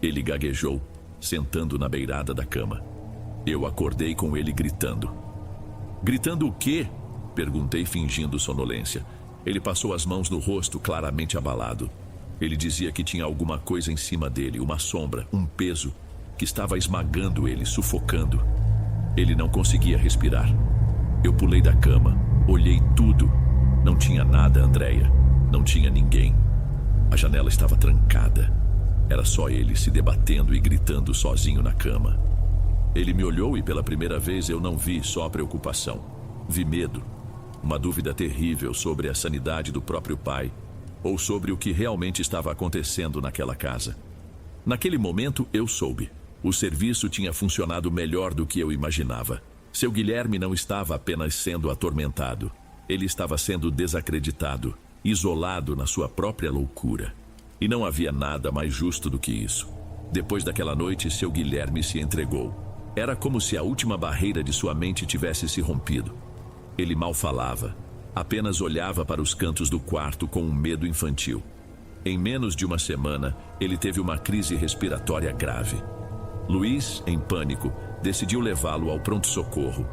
Ele gaguejou, sentando na beirada da cama. Eu acordei com ele gritando. Gritando o quê? Perguntei, fingindo sonolência. Ele passou as mãos no rosto, claramente abalado. Ele dizia que tinha alguma coisa em cima dele, uma sombra, um peso, que estava esmagando ele, sufocando. Ele não conseguia respirar. Eu pulei da cama, olhei tudo. Não tinha nada, Andréia. Não tinha ninguém. A janela estava trancada. Era só ele se debatendo e gritando sozinho na cama. Ele me olhou e pela primeira vez eu não vi só preocupação. Vi medo. Uma dúvida terrível sobre a sanidade do próprio pai, ou sobre o que realmente estava acontecendo naquela casa. Naquele momento eu soube. O serviço tinha funcionado melhor do que eu imaginava. Seu Guilherme não estava apenas sendo atormentado. Ele estava sendo desacreditado, isolado na sua própria loucura. E não havia nada mais justo do que isso. Depois daquela noite, seu Guilherme se entregou. Era como se a última barreira de sua mente tivesse se rompido. Ele mal falava, apenas olhava para os cantos do quarto com um medo infantil. Em menos de uma semana, ele teve uma crise respiratória grave. Luiz, em pânico, decidiu levá-lo ao pronto-socorro.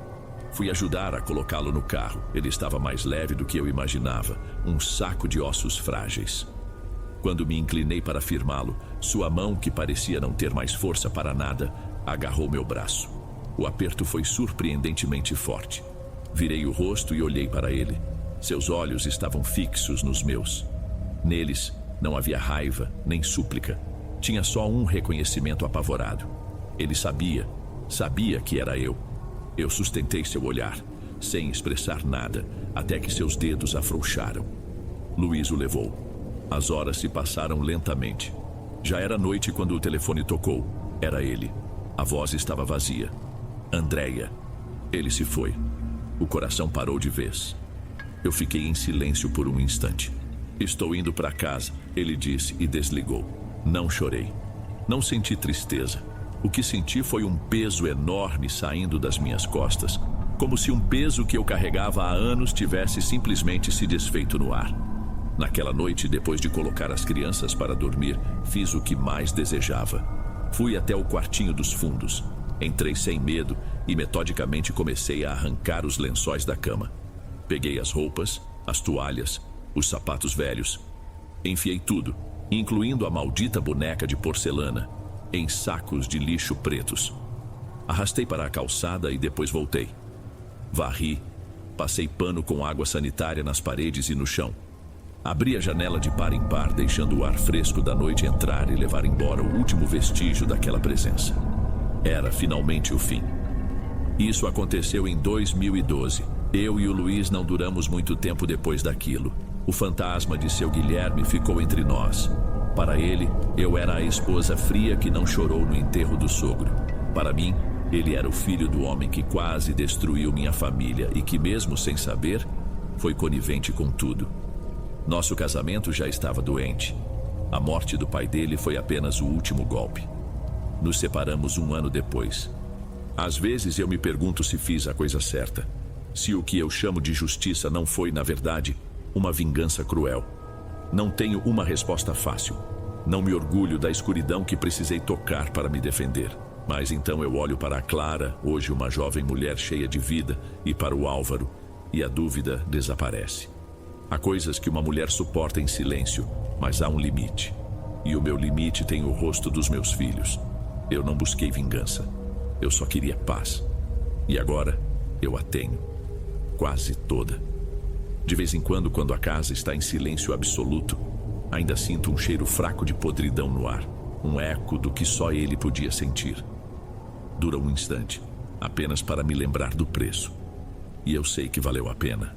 Fui ajudar a colocá-lo no carro. Ele estava mais leve do que eu imaginava, um saco de ossos frágeis. Quando me inclinei para firmá-lo, sua mão, que parecia não ter mais força para nada, agarrou meu braço. O aperto foi surpreendentemente forte. Virei o rosto e olhei para ele. Seus olhos estavam fixos nos meus. Neles não havia raiva nem súplica. Tinha só um reconhecimento apavorado. Ele sabia que era eu. Eu sustentei seu olhar, sem expressar nada, até que seus dedos afrouxaram. Luiz o levou. As horas se passaram lentamente. Já era noite quando o telefone tocou. Era ele. A voz estava vazia. Andréia. Ele se foi. O coração parou de vez. Eu fiquei em silêncio por um instante. Estou indo para casa, ele disse e desligou. Não chorei. Não senti tristeza. O que senti foi um peso enorme saindo das minhas costas, como se um peso que eu carregava há anos tivesse simplesmente se desfeito no ar. Naquela noite, depois de colocar as crianças para dormir, fiz o que mais desejava. Fui até o quartinho dos fundos. Entrei sem medo e metodicamente comecei a arrancar os lençóis da cama. Peguei as roupas, as toalhas, os sapatos velhos. Enfiei tudo, incluindo a maldita boneca de porcelana, em sacos de lixo pretos. Arrastei para a calçada e depois voltei. Varri, passei pano com água sanitária nas paredes e no chão. Abri a janela de par em par, deixando o ar fresco da noite entrar e levar embora o último vestígio daquela presença. Era finalmente o fim. Isso aconteceu em 2012. Eu e o Luiz não duramos muito tempo depois daquilo. O fantasma de seu Guilherme ficou entre nós. Para ele, eu era a esposa fria que não chorou no enterro do sogro. Para mim, ele era o filho do homem que quase destruiu minha família e que, mesmo sem saber, foi conivente com tudo. Nosso casamento já estava doente. A morte do pai dele foi apenas o último golpe. Nos separamos um ano depois. Às vezes eu me pergunto se fiz a coisa certa. Se o que eu chamo de justiça não foi, na verdade, uma vingança cruel. Não tenho uma resposta fácil. Não me orgulho da escuridão que precisei tocar para me defender. Mas então eu olho para a Clara, hoje uma jovem mulher cheia de vida, e para o Álvaro, e a dúvida desaparece. Há coisas que uma mulher suporta em silêncio, mas há um limite. E o meu limite tem o rosto dos meus filhos. Eu não busquei vingança. Eu só queria paz. E agora, eu a tenho. Quase toda. De vez em quando a casa está em silêncio absoluto, ainda sinto um cheiro fraco de podridão no ar. Um eco do que só ele podia sentir. Dura um instante, apenas para me lembrar do preço. E eu sei que valeu a pena.